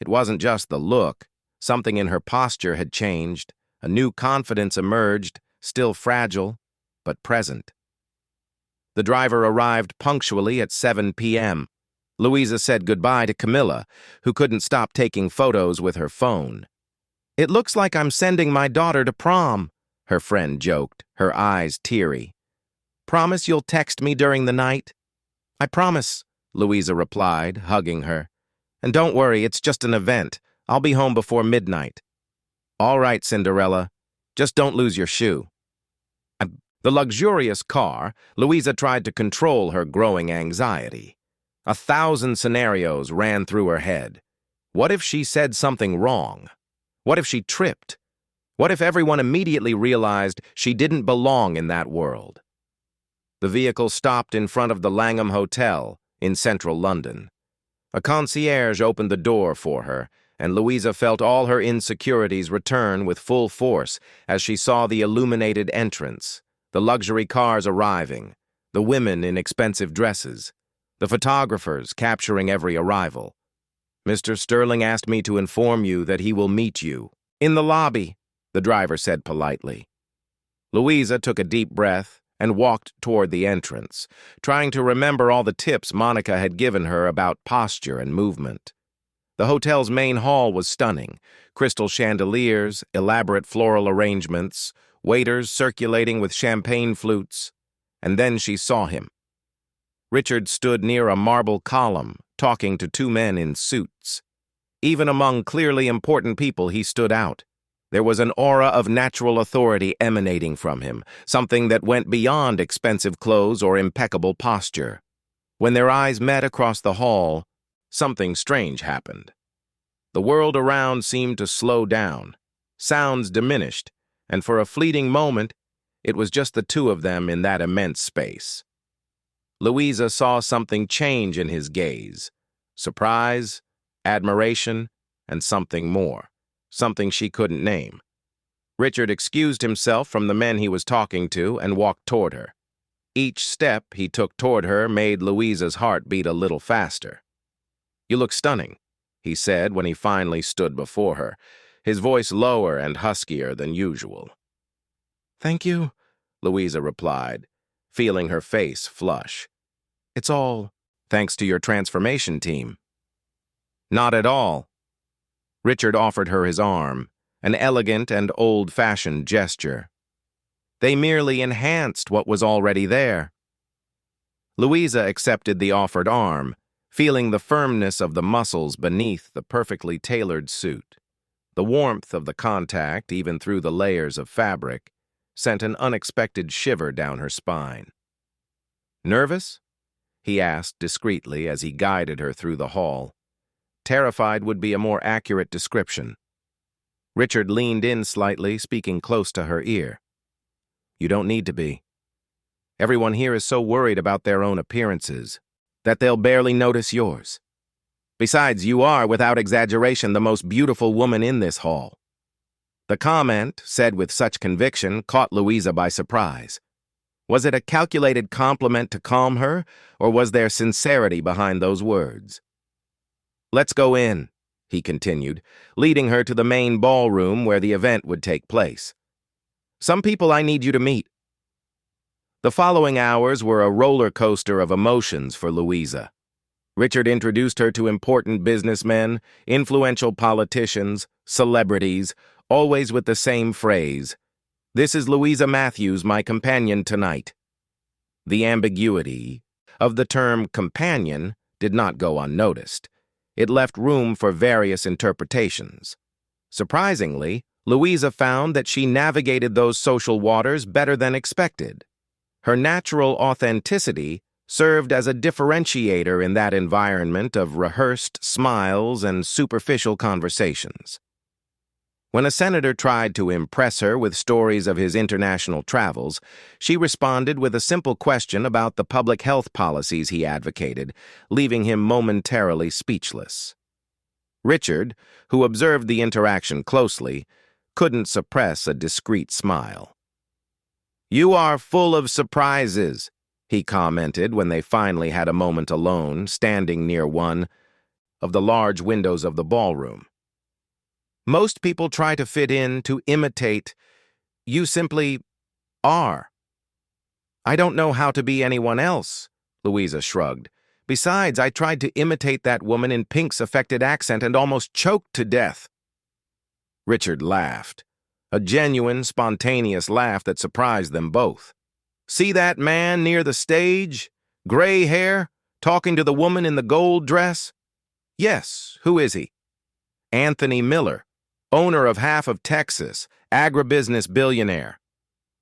It wasn't just the look. Something in her posture had changed. A new confidence emerged, still fragile, but present. The driver arrived punctually at 7 p.m. Louisa said goodbye to Camilla, who couldn't stop taking photos with her phone. It looks like I'm sending my daughter to prom, her friend joked, her eyes teary. Promise you'll text me during the night? I promise, Louisa replied, hugging her. And don't worry, it's just an event. I'll be home before midnight. All right, Cinderella. Just don't lose your shoe. The luxurious car, Louisa tried to control her growing anxiety. 1,000 scenarios ran through her head. What if she said something wrong? What if she tripped? What if everyone immediately realized she didn't belong in that world? The vehicle stopped in front of the Langham Hotel in central London. A concierge opened the door for her, and Louisa felt all her insecurities return with full force as she saw the illuminated entrance, the luxury cars arriving, the women in expensive dresses, the photographers capturing every arrival. "Mr. Sterling asked me to inform you that he will meet you in the lobby," the driver said politely. Louisa took a deep breath and walked toward the entrance, trying to remember all the tips Monica had given her about posture and movement. The hotel's main hall was stunning: crystal chandeliers, elaborate floral arrangements, waiters circulating with champagne flutes. And then she saw him. Richard stood near a marble column, talking to two men in suits. Even among clearly important people, he stood out. There was an aura of natural authority emanating from him, something that went beyond expensive clothes or impeccable posture. When their eyes met across the hall, something strange happened. The world around seemed to slow down. Sounds diminished, and for a fleeting moment, it was just the two of them in that immense space. Louisa saw something change in his gaze: surprise, admiration, and something more, something she couldn't name. Richard excused himself from the men he was talking to and walked toward her. Each step he took toward her made Louisa's heart beat a little faster. "You look stunning," he said when he finally stood before her, his voice lower and huskier than usual. "Thank you," Louisa replied, feeling her face flush. "It's all thanks to your transformation team." "Not at all." Richard offered her his arm, an elegant and old-fashioned gesture. "They merely enhanced what was already there." Louisa accepted the offered arm, feeling the firmness of the muscles beneath the perfectly tailored suit. The warmth of the contact, even through the layers of fabric, sent an unexpected shiver down her spine. "Nervous?" he asked discreetly as he guided her through the hall. Terrified would be a more accurate description. Richard leaned in slightly, speaking close to her ear. "You don't need to be. Everyone here is so worried about their own appearances that they'll barely notice yours. Besides, you are, without exaggeration, the most beautiful woman in this hall." The comment, said with such conviction, caught Louisa by surprise. Was it a calculated compliment to calm her, or was there sincerity behind those words? "Let's go in," he continued, leading her to the main ballroom where the event would take place. "Some people I need you to meet." The following hours were a roller coaster of emotions for Louisa. Richard introduced her to important businessmen, influential politicians, celebrities, always with the same phrase: "This is Louisa Matthews, my companion tonight." The ambiguity of the term companion did not go unnoticed. It left room for various interpretations. Surprisingly, Louisa found that she navigated those social waters better than expected. Her natural authenticity served as a differentiator in that environment of rehearsed smiles and superficial conversations. When a senator tried to impress her with stories of his international travels, she responded with a simple question about the public health policies he advocated, leaving him momentarily speechless. Richard, who observed the interaction closely, couldn't suppress a discreet smile. "You are full of surprises," he commented when they finally had a moment alone, standing near one of the large windows of the ballroom. "Most people try to fit in, to imitate. You simply are." "I don't know how to be anyone else," Louisa shrugged. "Besides, I tried to imitate that woman in Pink's affected accent and almost choked to death." Richard laughed, a genuine, spontaneous laugh that surprised them both. "See that man near the stage? Gray hair, talking to the woman in the gold dress?" "Yes, who is he?" "Anthony Miller, owner of half of Texas, agribusiness billionaire."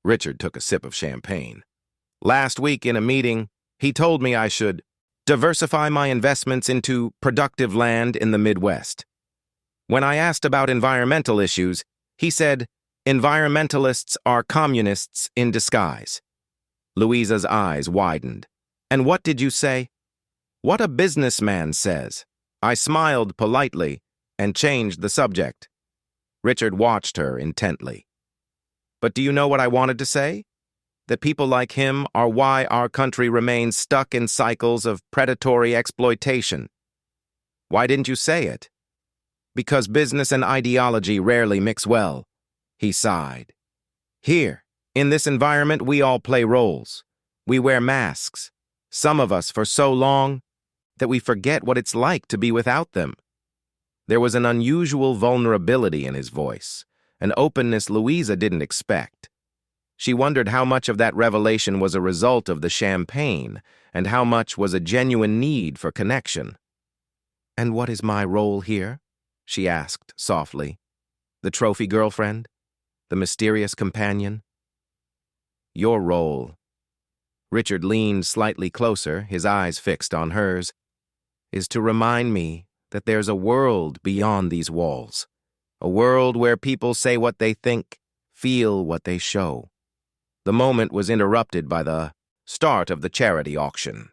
Richard took a sip of champagne. "Last week in a meeting, he told me I should diversify my investments into productive land in the Midwest. When I asked about environmental issues, he said, environmentalists are communists in disguise. Louisa's eyes widened. And what did you say? What a businessman says. I smiled politely and changed the subject. Richard watched her intently. But do you know what I wanted to say? That people like him are why our country remains stuck in cycles of predatory exploitation. Why didn't you say it? Because business and ideology rarely mix well, he sighed. Here, in this environment, we all play roles. We wear masks, some of us for so long that we forget what it's like to be without them. There was an unusual vulnerability in his voice, an openness Louisa didn't expect. She wondered how much of that revelation was a result of the champagne and how much was a genuine need for connection. "And what is my role here?" she asked softly. "The trophy girlfriend? The mysterious companion?" "Your role." Richard leaned slightly closer, his eyes fixed on hers, "is to remind me that there's a world beyond these walls, a world where people say what they think, feel what they show." The moment was interrupted by the start of the charity auction.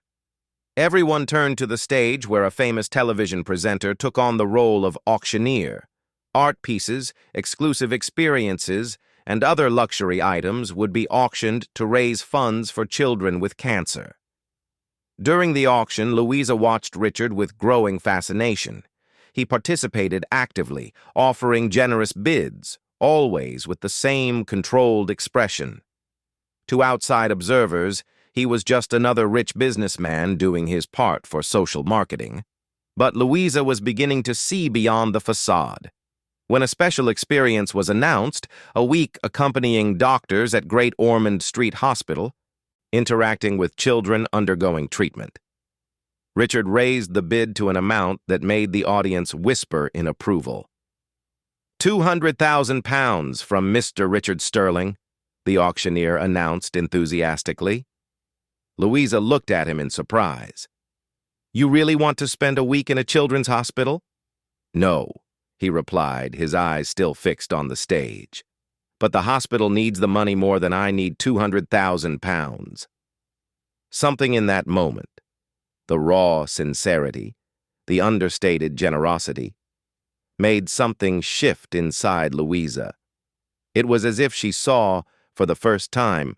Everyone turned to the stage where a famous television presenter took on the role of auctioneer. Art pieces, exclusive experiences, and other luxury items would be auctioned to raise funds for children with cancer. During the auction, Louisa watched Richard with growing fascination. He participated actively, offering generous bids, always with the same controlled expression. To outside observers, he was just another rich businessman doing his part for social marketing. But Louisa was beginning to see beyond the facade. When a special experience was announced, a week accompanying doctors at Great Ormond Street Hospital, interacting with children undergoing treatment. Richard raised the bid to an amount that made the audience whisper in approval. £200,000 from Mr. Richard Sterling, the auctioneer announced enthusiastically. Louisa looked at him in surprise. "You really want to spend a week in a children's hospital?" "No," he replied, his eyes still fixed on the stage. "But the hospital needs the money more than I need £200,000. Something in that moment, the raw sincerity, the understated generosity, made something shift inside Louisa. It was as if she saw, for the first time,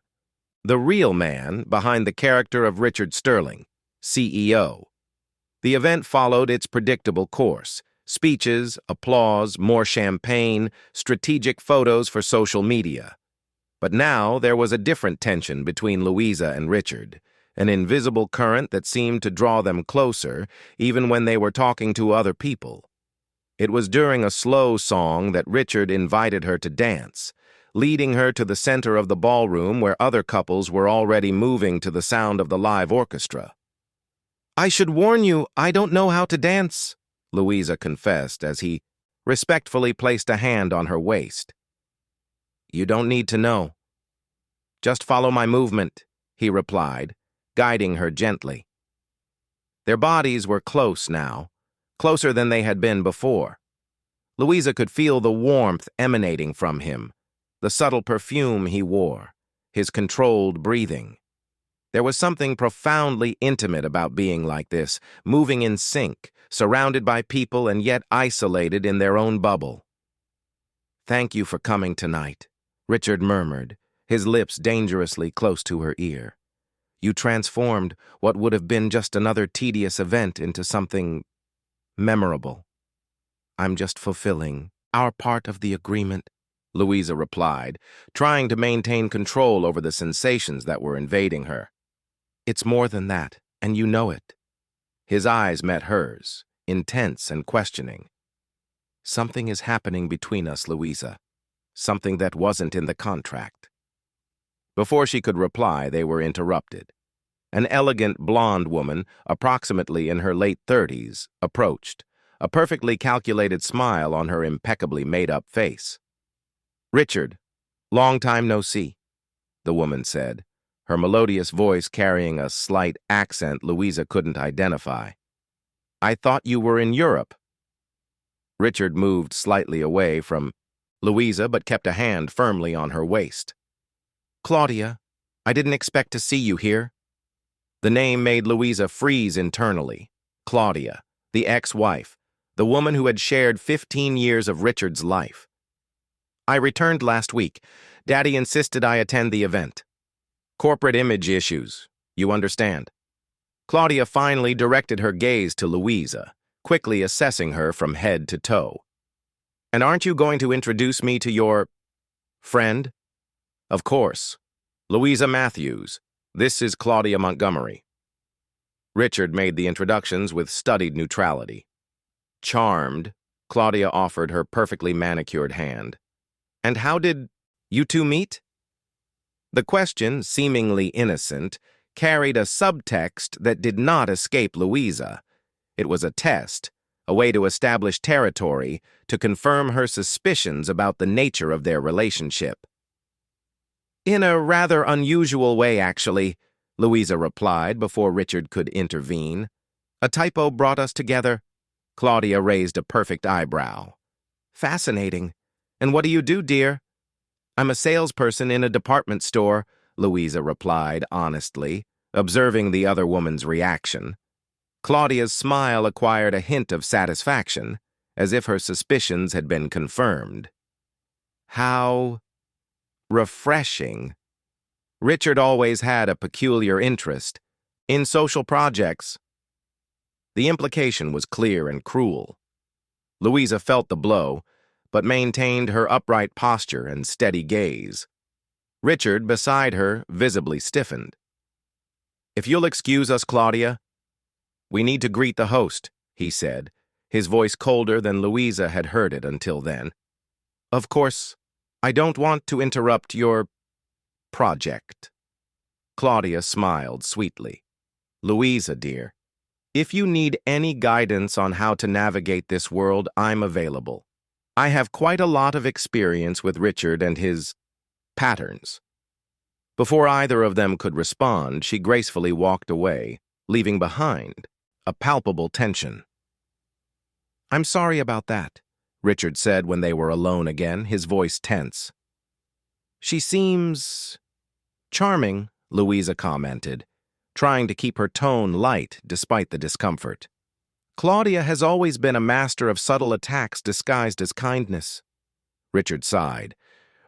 the real man behind the character of Richard Sterling, CEO. The event followed its predictable course. Speeches, applause, more champagne, strategic photos for social media. But now there was a different tension between Louisa and Richard, an invisible current that seemed to draw them closer, even when they were talking to other people. It was during a slow song that Richard invited her to dance, leading her to the center of the ballroom where other couples were already moving to the sound of the live orchestra. "I should warn you, I don't know how to dance," Louisa confessed as he respectfully placed a hand on her waist. "You don't need to know. Just follow my movement," he replied, guiding her gently. Their bodies were close now, closer than they had been before. Louisa could feel the warmth emanating from him, the subtle perfume he wore, his controlled breathing. There was something profoundly intimate about being like this, moving in sync, surrounded by people and yet isolated in their own bubble. "Thank you for coming tonight," Richard murmured, his lips dangerously close to her ear. "You transformed what would have been just another tedious event into something memorable." "I'm just fulfilling our part of the agreement," Louisa replied, trying to maintain control over the sensations that were invading her. "It's more than that, and you know it." His eyes met hers, intense and questioning. "Something is happening between us, Louisa. Something that wasn't in the contract." Before she could reply, they were interrupted. An elegant blonde woman, approximately in her late 30s, approached, a perfectly calculated smile on her impeccably made-up face. "Richard, long time no see," the woman said, her melodious voice carrying a slight accent Louisa couldn't identify. "I thought you were in Europe." Richard moved slightly away from Louisa but kept a hand firmly on her waist. "Claudia, I didn't expect to see you here." The name made Louisa freeze internally. Claudia, the ex-wife, the woman who had shared 15 years of Richard's life. "I returned last week. Daddy insisted I attend the event. Corporate image issues, you understand." Claudia finally directed her gaze to Louisa, quickly assessing her from head to toe. "And aren't you going to introduce me to your friend?" "Of course. Louisa Matthews. This is Claudia Montgomery." Richard made the introductions with studied neutrality. Charmed, Claudia offered her perfectly manicured hand. "And how did you two meet?" The question, seemingly innocent, carried a subtext that did not escape Louisa. It was a test, a way to establish territory, to confirm her suspicions about the nature of their relationship. "In a rather unusual way, actually," Louisa replied before Richard could intervene. "A typo brought us together." Claudia raised a perfect eyebrow. "Fascinating. And what do you do, dear?" "I'm a salesperson in a department store," Louisa replied honestly, observing the other woman's reaction. Claudia's smile acquired a hint of satisfaction, as if her suspicions had been confirmed. How refreshing. Richard always had a peculiar interest in social projects. The implication was clear and cruel. Louisa felt the blow, but maintained her upright posture and steady gaze. Richard, beside her, visibly stiffened. "If you'll excuse us, Claudia, we need to greet the host," he said, his voice colder than Louisa had heard it until then. "Of course, I don't want to interrupt your project." Claudia smiled sweetly. "Louisa, dear, if you need any guidance on how to navigate this world, I'm available. I have quite a lot of experience with Richard and his patterns." Before either of them could respond, she gracefully walked away, leaving behind a palpable tension. "I'm sorry about that," Richard said when they were alone again, his voice tense. "She seems charming," Louisa commented, trying to keep her tone light despite the discomfort. "Claudia has always been a master of subtle attacks disguised as kindness." Richard sighed,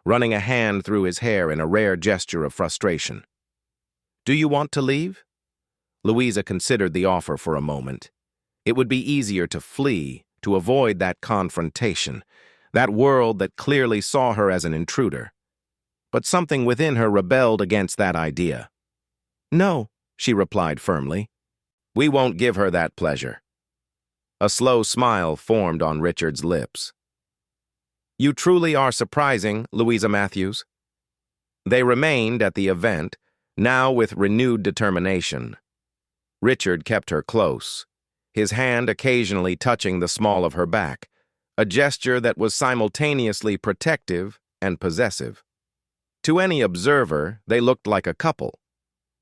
running a hand through his hair in a rare gesture of frustration. "Do you want to leave?" Louisa considered the offer for a moment. It would be easier to flee, to avoid that confrontation, that world that clearly saw her as an intruder. But something within her rebelled against that idea. "No," she replied firmly. "We won't give her that pleasure." A slow smile formed on Richard's lips. "You truly are surprising, Louisa Matthews." They remained at the event, now with renewed determination. Richard kept her close, his hand occasionally touching the small of her back, a gesture that was simultaneously protective and possessive. To any observer, they looked like a couple,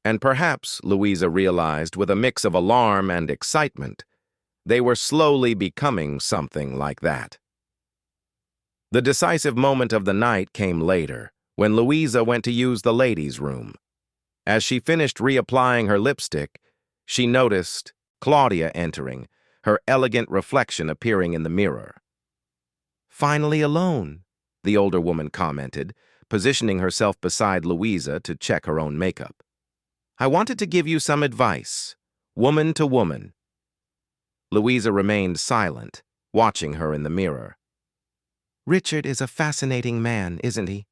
and perhaps, Louisa realized with a mix of alarm and excitement, they were slowly becoming something like that. The decisive moment of the night came later, when Louisa went to use the ladies' room. As she finished reapplying her lipstick, she noticed Claudia entering, her elegant reflection appearing in the mirror. "Finally alone," the older woman commented, positioning herself beside Louisa to check her own makeup. "I wanted to give you some advice, woman to woman." Louisa remained silent, watching her in the mirror. "Richard is a fascinating man, isn't he?"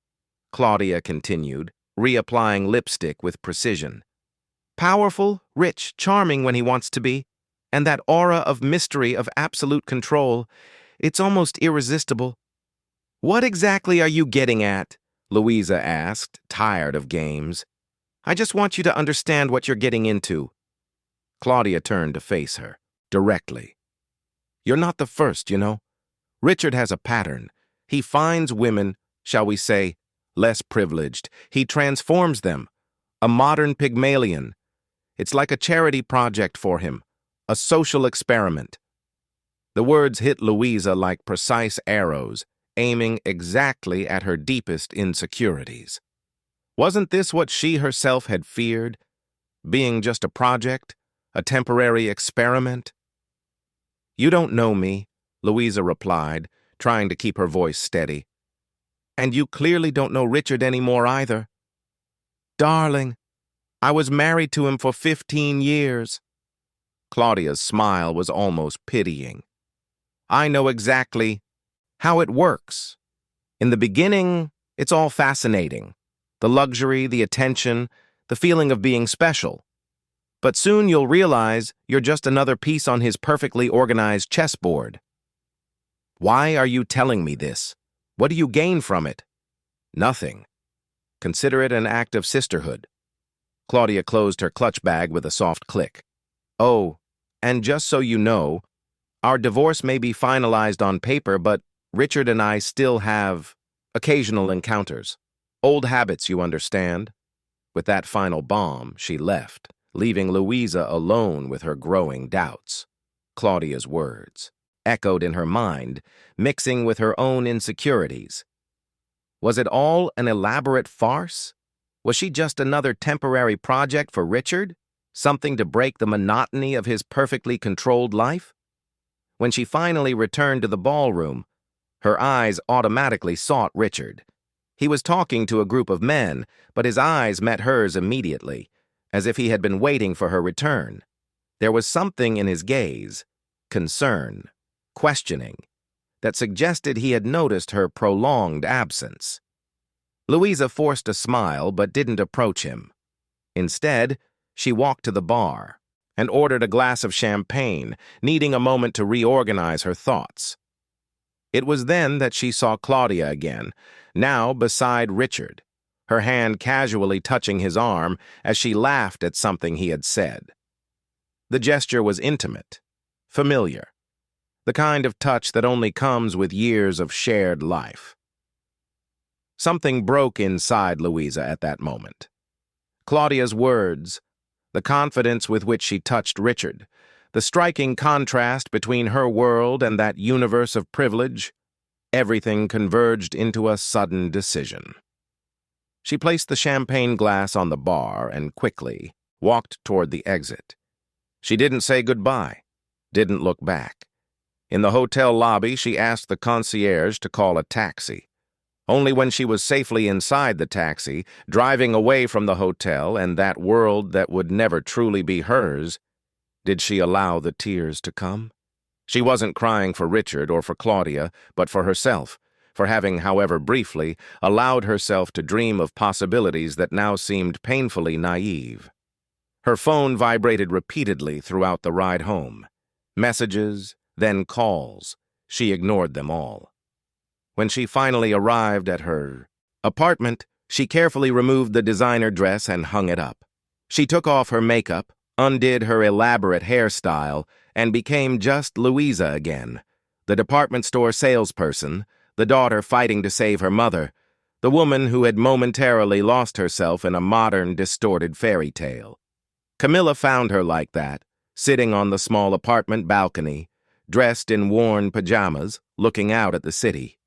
Claudia continued, reapplying lipstick with precision. "Powerful, rich, charming when he wants to be, and that aura of mystery, of absolute control. It's almost irresistible." "What exactly are you getting at?" Louisa asked, tired of games. "I just want you to understand what you're getting into." Claudia turned to face her, directly. "You're not the first, you know. Richard has a pattern. He finds women, shall we say, less privileged. He transforms them, A modern Pygmalion. It's like a charity project for him, a social experiment. The words hit Louisa like precise arrows, aiming exactly at her deepest insecurities. Wasn't this what she herself had feared? Being just a project? A temporary experiment? "You don't know me," Louisa replied, trying to keep her voice steady. "And you clearly don't know Richard anymore either." "Darling, I was married to him for 15 years. Claudia's smile was almost pitying. "I know exactly how it works. In the beginning, it's all fascinating. The luxury, the attention, the feeling of being special. But soon you'll realize you're just another piece on his perfectly organized chessboard." "Why are you telling me this? What do you gain from it?" "Nothing. Consider it an act of sisterhood." Claudia closed her clutch bag with a soft click. "Oh, and just so you know, our divorce may be finalized on paper, but Richard and I still have occasional encounters. Old habits, you understand." With that final bomb, she left, leaving Louisa alone with her growing doubts. Claudia's words echoed in her mind, mixing with her own insecurities. Was it all an elaborate farce? Was she just another temporary project for Richard? Something to break the monotony of his perfectly controlled life? When she finally returned to the ballroom, her eyes automatically sought Richard. He was talking to a group of men, but his eyes met hers immediately, as if he had been waiting for her return. There was something in his gaze, concern, questioning, that suggested he had noticed her prolonged absence. Louisa forced a smile but didn't approach him. Instead, she walked to the bar and ordered a glass of champagne, needing a moment to reorganize her thoughts. It was then that she saw Claudia again, now beside Richard, her hand casually touching his arm as she laughed at something he had said. The gesture was intimate, familiar, the kind of touch that only comes with years of shared life. Something broke inside Louisa at that moment. Claudia's words, the confidence with which she touched Richard, the striking contrast between her world and that universe of privilege, everything converged into a sudden decision. She placed the champagne glass on the bar and quickly walked toward the exit. She didn't say goodbye, didn't look back. In the hotel lobby, she asked the concierge to call a taxi. Only when she was safely inside the taxi, driving away from the hotel and that world that would never truly be hers, did she allow the tears to come. She wasn't crying for Richard or for Claudia, but for herself, for having, however briefly, allowed herself to dream of possibilities that now seemed painfully naive. Her phone vibrated repeatedly throughout the ride home. Messages, then calls. She ignored them all. When she finally arrived at her apartment, she carefully removed the designer dress and hung it up. She took off her makeup, undid her elaborate hairstyle, and became just Louisa again, the department store salesperson, the daughter fighting to save her mother, the woman who had momentarily lost herself in a modern, distorted fairy tale. Camilla found her like that, sitting on the small apartment balcony, dressed in worn pajamas, looking out at the city.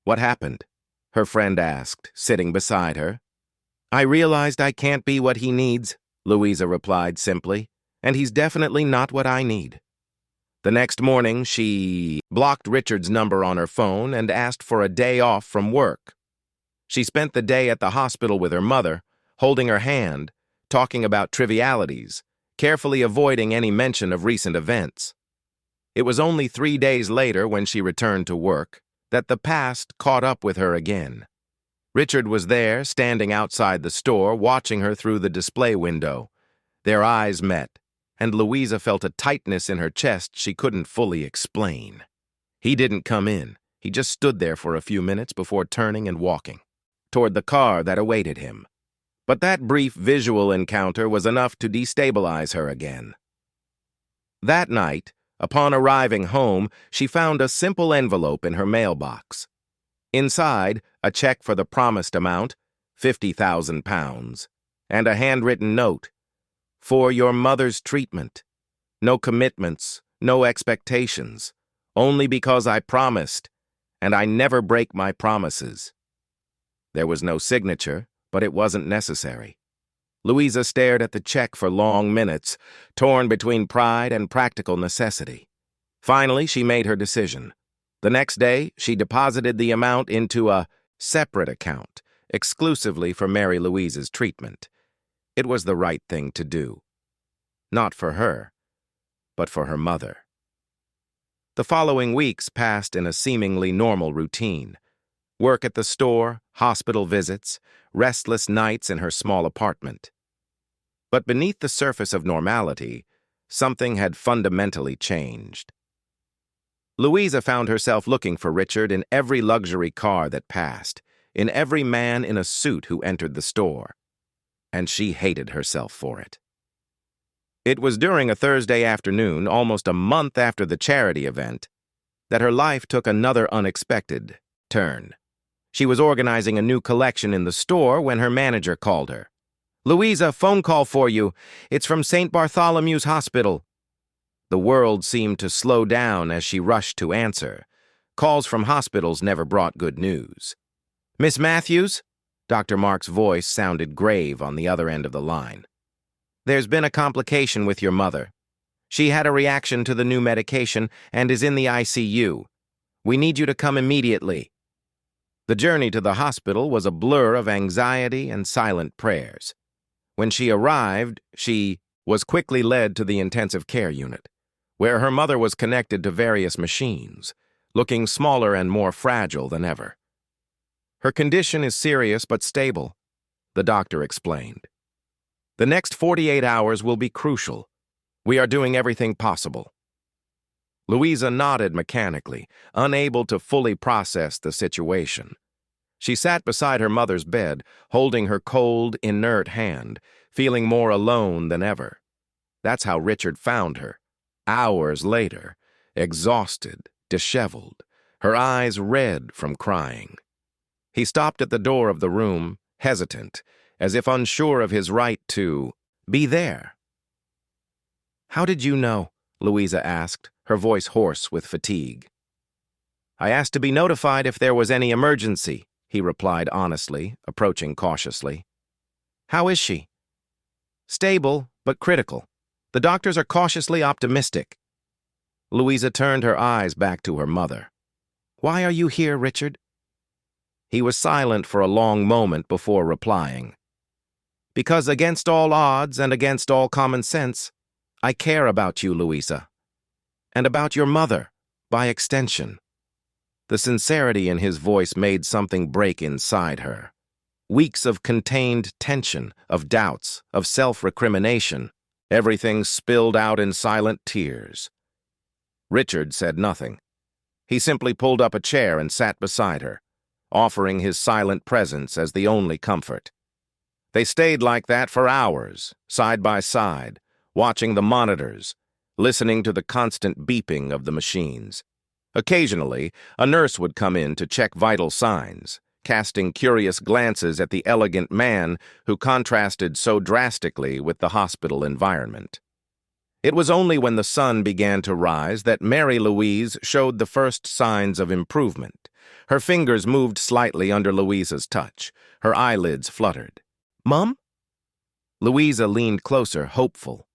"What happened?" her friend asked, sitting beside her. "I realized I can't be what he needs," Louisa replied simply, "and he's definitely not what I need." The next morning, she blocked Richard's number on her phone and asked for a day off from work. She spent the day at the hospital with her mother, holding her hand, talking about trivialities, carefully avoiding any mention of recent events. It was only 3 days later, when she returned to work, that the past caught up with her again. Richard was there, standing outside the store, watching her through the display window. Their eyes met, and Louisa felt a tightness in her chest she couldn't fully explain. He didn't come in. He just stood there for a few minutes before turning and walking toward the car that awaited him. But that brief visual encounter was enough to destabilize her again. That night, upon arriving home, she found a simple envelope in her mailbox. Inside, a check for the promised amount, £50,000, and a handwritten note. For your mother's treatment. No commitments, no expectations. Only because I promised, and I never break my promises. There was no signature, but it wasn't necessary. Louisa stared at the check for long minutes, torn between pride and practical necessity. Finally, she made her decision. The next day, she deposited the amount into a separate account, exclusively for Mary Louise's treatment. It was the right thing to do. Not for her, but for her mother. The following weeks passed in a seemingly normal routine. Work at the store, hospital visits, restless nights in her small apartment. But beneath the surface of normality, something had fundamentally changed. Louisa found herself looking for Richard in every luxury car that passed, in every man in a suit who entered the store, and she hated herself for it. It was during a Thursday afternoon, almost a month after the charity event, that her life took another unexpected turn. She was organizing a new collection in the store when her manager called her. "Louisa, phone call for you. It's from St. Bartholomew's Hospital." The world seemed to slow down as she rushed to answer. Calls from hospitals never brought good news. "Miss Matthews?" Dr. Mark's voice sounded grave on the other end of the line. "There's been a complication with your mother. She had a reaction to the new medication and is in the ICU. We need you to come immediately." The journey to the hospital was a blur of anxiety and silent prayers. When she arrived, she was quickly led to the intensive care unit, where her mother was connected to various machines, looking smaller and more fragile than ever. "Her condition is serious but stable," the doctor explained. "The next 48 hours will be crucial. We are doing everything possible." Louisa nodded mechanically, unable to fully process the situation. She sat beside her mother's bed, holding her cold, inert hand, feeling more alone than ever. That's how Richard found her, hours later, exhausted, disheveled, her eyes red from crying. He stopped at the door of the room, hesitant, as if unsure of his right to be there. "How did you know?" Louisa asked, her voice hoarse with fatigue. "I asked to be notified if there was any emergency," he replied honestly, approaching cautiously. "How is she?" "Stable, but critical. The doctors are cautiously optimistic." Louisa turned her eyes back to her mother. "Why are you here, Richard?" He was silent for a long moment before replying. "Because against all odds and against all common sense, I care about you, Louisa. And about your mother, by extension." The sincerity in his voice made something break inside her. Weeks of contained tension, of doubts, of self-recrimination, everything spilled out in silent tears. Richard said nothing. He simply pulled up a chair and sat beside her, offering his silent presence as the only comfort. They stayed like that for hours, side by side, watching the monitors, listening to the constant beeping of the machines. Occasionally, a nurse would come in to check vital signs, casting curious glances at the elegant man who contrasted so drastically with the hospital environment. It was only when the sun began to rise that Mary Louise showed the first signs of improvement. Her fingers moved slightly under Louisa's touch. Her eyelids fluttered. "Mum?" Louisa leaned closer, hopeful.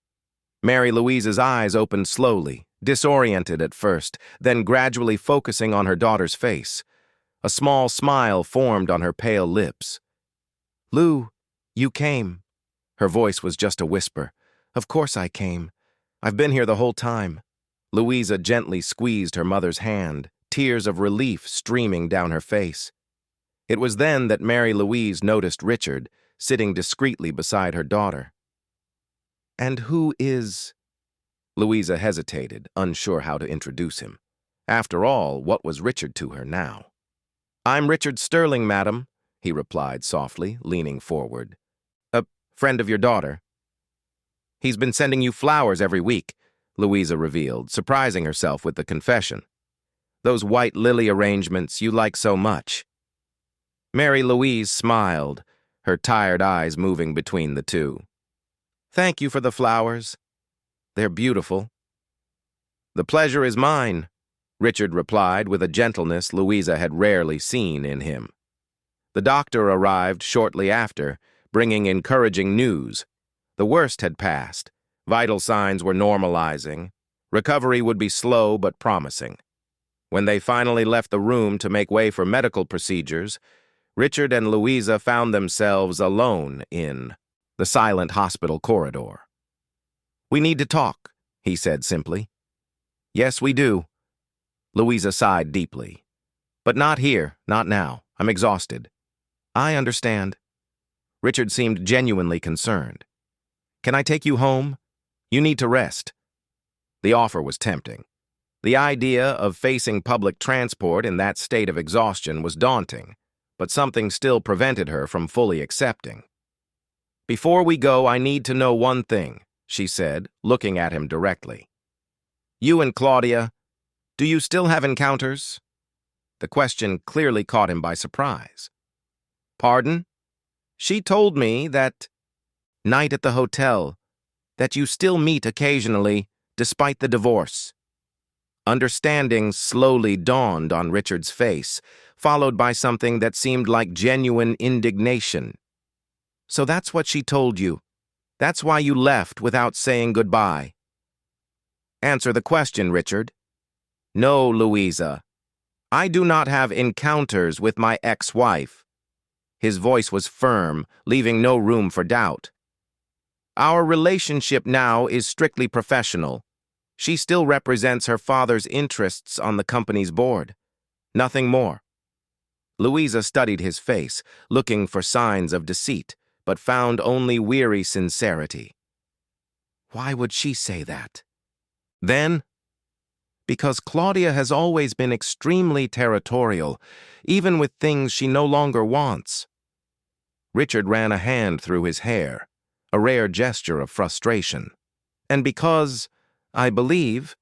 Mary Louise's eyes opened slowly, disoriented at first, then gradually focusing on her daughter's face. A small smile formed on her pale lips. "Lou, you came." Her voice was just a whisper. "Of course I came. I've been here the whole time." Louisa gently squeezed her mother's hand, tears of relief streaming down her face. It was then that Mary Louise noticed Richard, sitting discreetly beside her daughter. "And who is—" Louisa hesitated, unsure how to introduce him. After all, what was Richard to her now? "I'm Richard Sterling, madam," he replied softly, leaning forward. "A friend of your daughter." "He's been sending you flowers every week," Louisa revealed, surprising herself with the confession. "Those white lily arrangements you like so much." Mary Louise smiled, her tired eyes moving between the two. "Thank you for the flowers. They're beautiful." "The pleasure is mine," Richard replied with a gentleness Louisa had rarely seen in him. The doctor arrived shortly after, bringing encouraging news. The worst had passed. Vital signs were normalizing. Recovery would be slow but promising. When they finally left the room to make way for medical procedures, Richard and Louisa found themselves alone in the silent hospital corridor. "We need to talk," he said simply. "Yes, we do." Louisa sighed deeply. "But not here, not now. I'm exhausted." "I understand." Richard seemed genuinely concerned. "Can I take you home? You need to rest." The offer was tempting. The idea of facing public transport in that state of exhaustion was daunting, but something still prevented her from fully accepting. "Before we go, I need to know one thing," she said, looking at him directly. "You and Claudia, do you still have encounters?" The question clearly caught him by surprise. "Pardon?" "She told me that night at the hotel, that you still meet occasionally, despite the divorce." Understanding slowly dawned on Richard's face, followed by something that seemed like genuine indignation. "So that's what she told you. That's why you left without saying goodbye." "Answer the question, Richard." "No, Louisa. I do not have encounters with my ex-wife." His voice was firm, leaving no room for doubt. "Our relationship now is strictly professional. She still represents her father's interests on the company's board. Nothing more." Louisa studied his face, looking for signs of deceit, but found only weary sincerity. Why would she say that? Then, because Claudia has always been extremely territorial, even with things she no longer wants. Richard ran a hand through his hair, a rare gesture of frustration. "And because, I believe,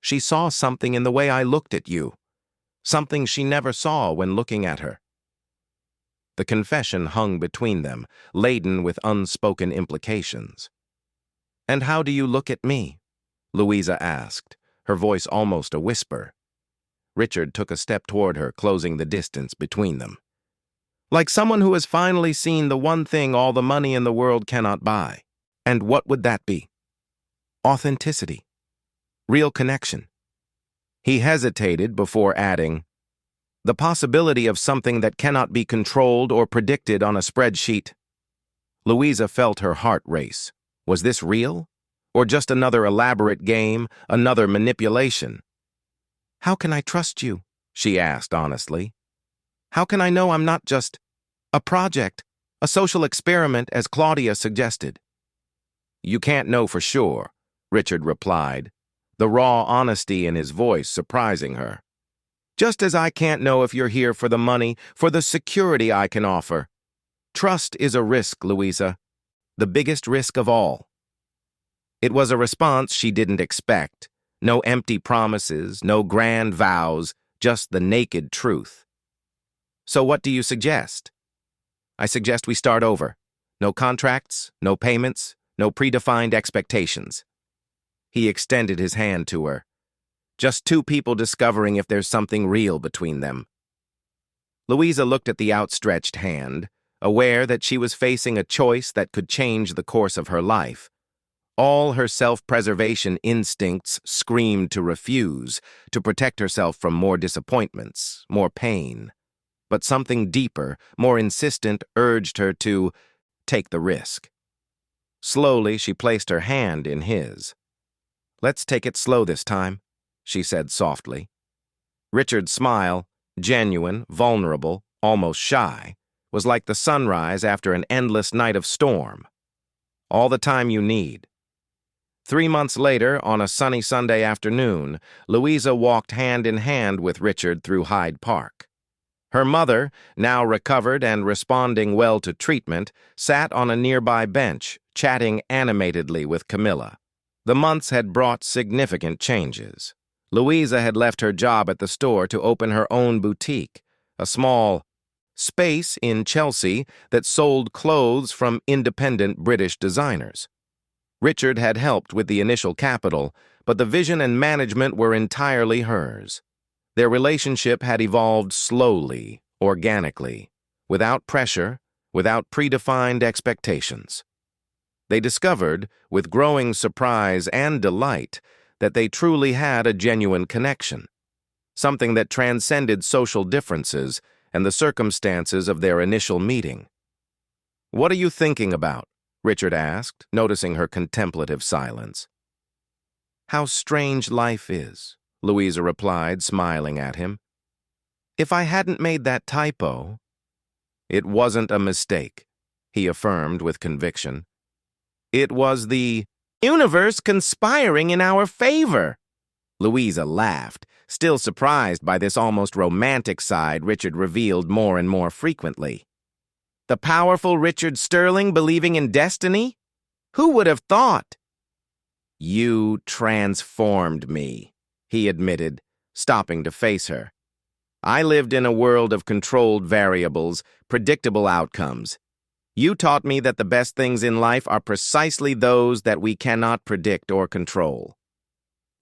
she saw something in the way I looked at you, something she never saw when looking at her." The confession hung between them, laden with unspoken implications. "And how do you look at me?" Louisa asked, her voice almost a whisper. Richard took a step toward her, closing the distance between them. "Like someone who has finally seen the one thing all the money in the world cannot buy." "And what would that be?" "Authenticity. Real connection." He hesitated before adding, "The possibility of something that cannot be controlled or predicted on a spreadsheet." Louisa felt her heart race. Was this real? Or just another elaborate game, another manipulation? "How can I trust you?" she asked honestly. "How can I know I'm not just a project, a social experiment as Claudia suggested?" "You can't know for sure," Richard replied, the raw honesty in his voice surprising her. "Just as I can't know if you're here for the money, for the security I can offer. Trust is a risk, Louisa, the biggest risk of all." It was a response she didn't expect. No empty promises, no grand vows, just the naked truth. "So what do you suggest?" "I suggest we start over. No contracts, no payments, no predefined expectations." He extended his hand to her. Just two people discovering if there's something real between them. Louisa looked at the outstretched hand, aware that she was facing a choice that could change the course of her life. All her self-preservation instincts screamed to refuse, to protect herself from more disappointments, more pain. But something deeper, more insistent, urged her to take the risk. Slowly, she placed her hand in his. "Let's take it slow this time," she said softly. Richard's smile, genuine, vulnerable, almost shy, was like the sunrise after an endless night of storm. "All the time you need." 3 months later, on a sunny Sunday afternoon, Louisa walked hand in hand with Richard through Hyde Park. Her mother, now recovered and responding well to treatment, sat on a nearby bench, chatting animatedly with Camilla. The months had brought significant changes. Louisa had left her job at the store to open her own boutique, a small, space in Chelsea that sold clothes from independent British designers. Richard had helped with the initial capital, but the vision and management were entirely hers. Their relationship had evolved slowly, organically, without pressure, without predefined expectations. They discovered, with growing surprise and delight, that they truly had a genuine connection, something that transcended social differences and the circumstances of their initial meeting. "What are you thinking about?" Richard asked, noticing her contemplative silence. "How strange life is," Louisa replied, smiling at him. "If I hadn't made that typo—" "It wasn't a mistake," he affirmed with conviction. "It was the universe conspiring in our favor." Louisa laughed, still surprised by this almost romantic side Richard revealed more and more frequently. "The powerful Richard Sterling believing in destiny? Who would have thought?" "You transformed me," he admitted, stopping to face her. "I lived in a world of controlled variables, predictable outcomes. You taught me that the best things in life are precisely those that we cannot predict or control."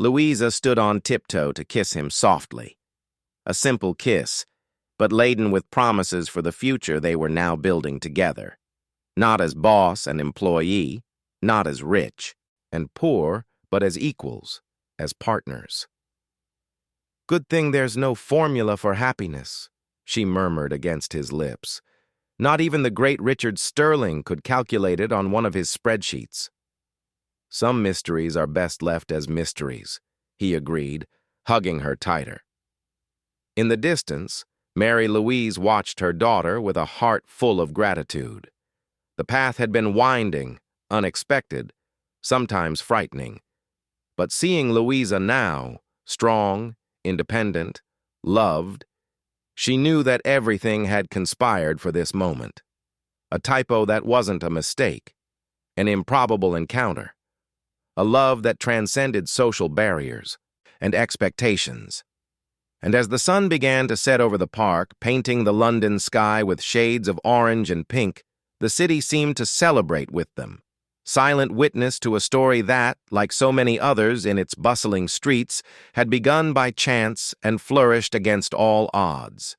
Louisa stood on tiptoe to kiss him softly. A simple kiss, but laden with promises for the future they were now building together. Not as boss and employee, not as rich and poor, but as equals, as partners. "Good thing there's no formula for happiness," she murmured against his lips. "Not even the great Richard Sterling could calculate it on one of his spreadsheets." "Some mysteries are best left as mysteries," he agreed, hugging her tighter. In the distance, Mary Louise watched her daughter with a heart full of gratitude. The path had been winding, unexpected, sometimes frightening. But seeing Louisa now, strong, independent, loved, she knew that everything had conspired for this moment. A typo that wasn't a mistake, an improbable encounter, a love that transcended social barriers and expectations. And as the sun began to set over the park, painting the London sky with shades of orange and pink, the city seemed to celebrate with them, silent witness to a story that, like so many others in its bustling streets, had begun by chance and flourished against all odds.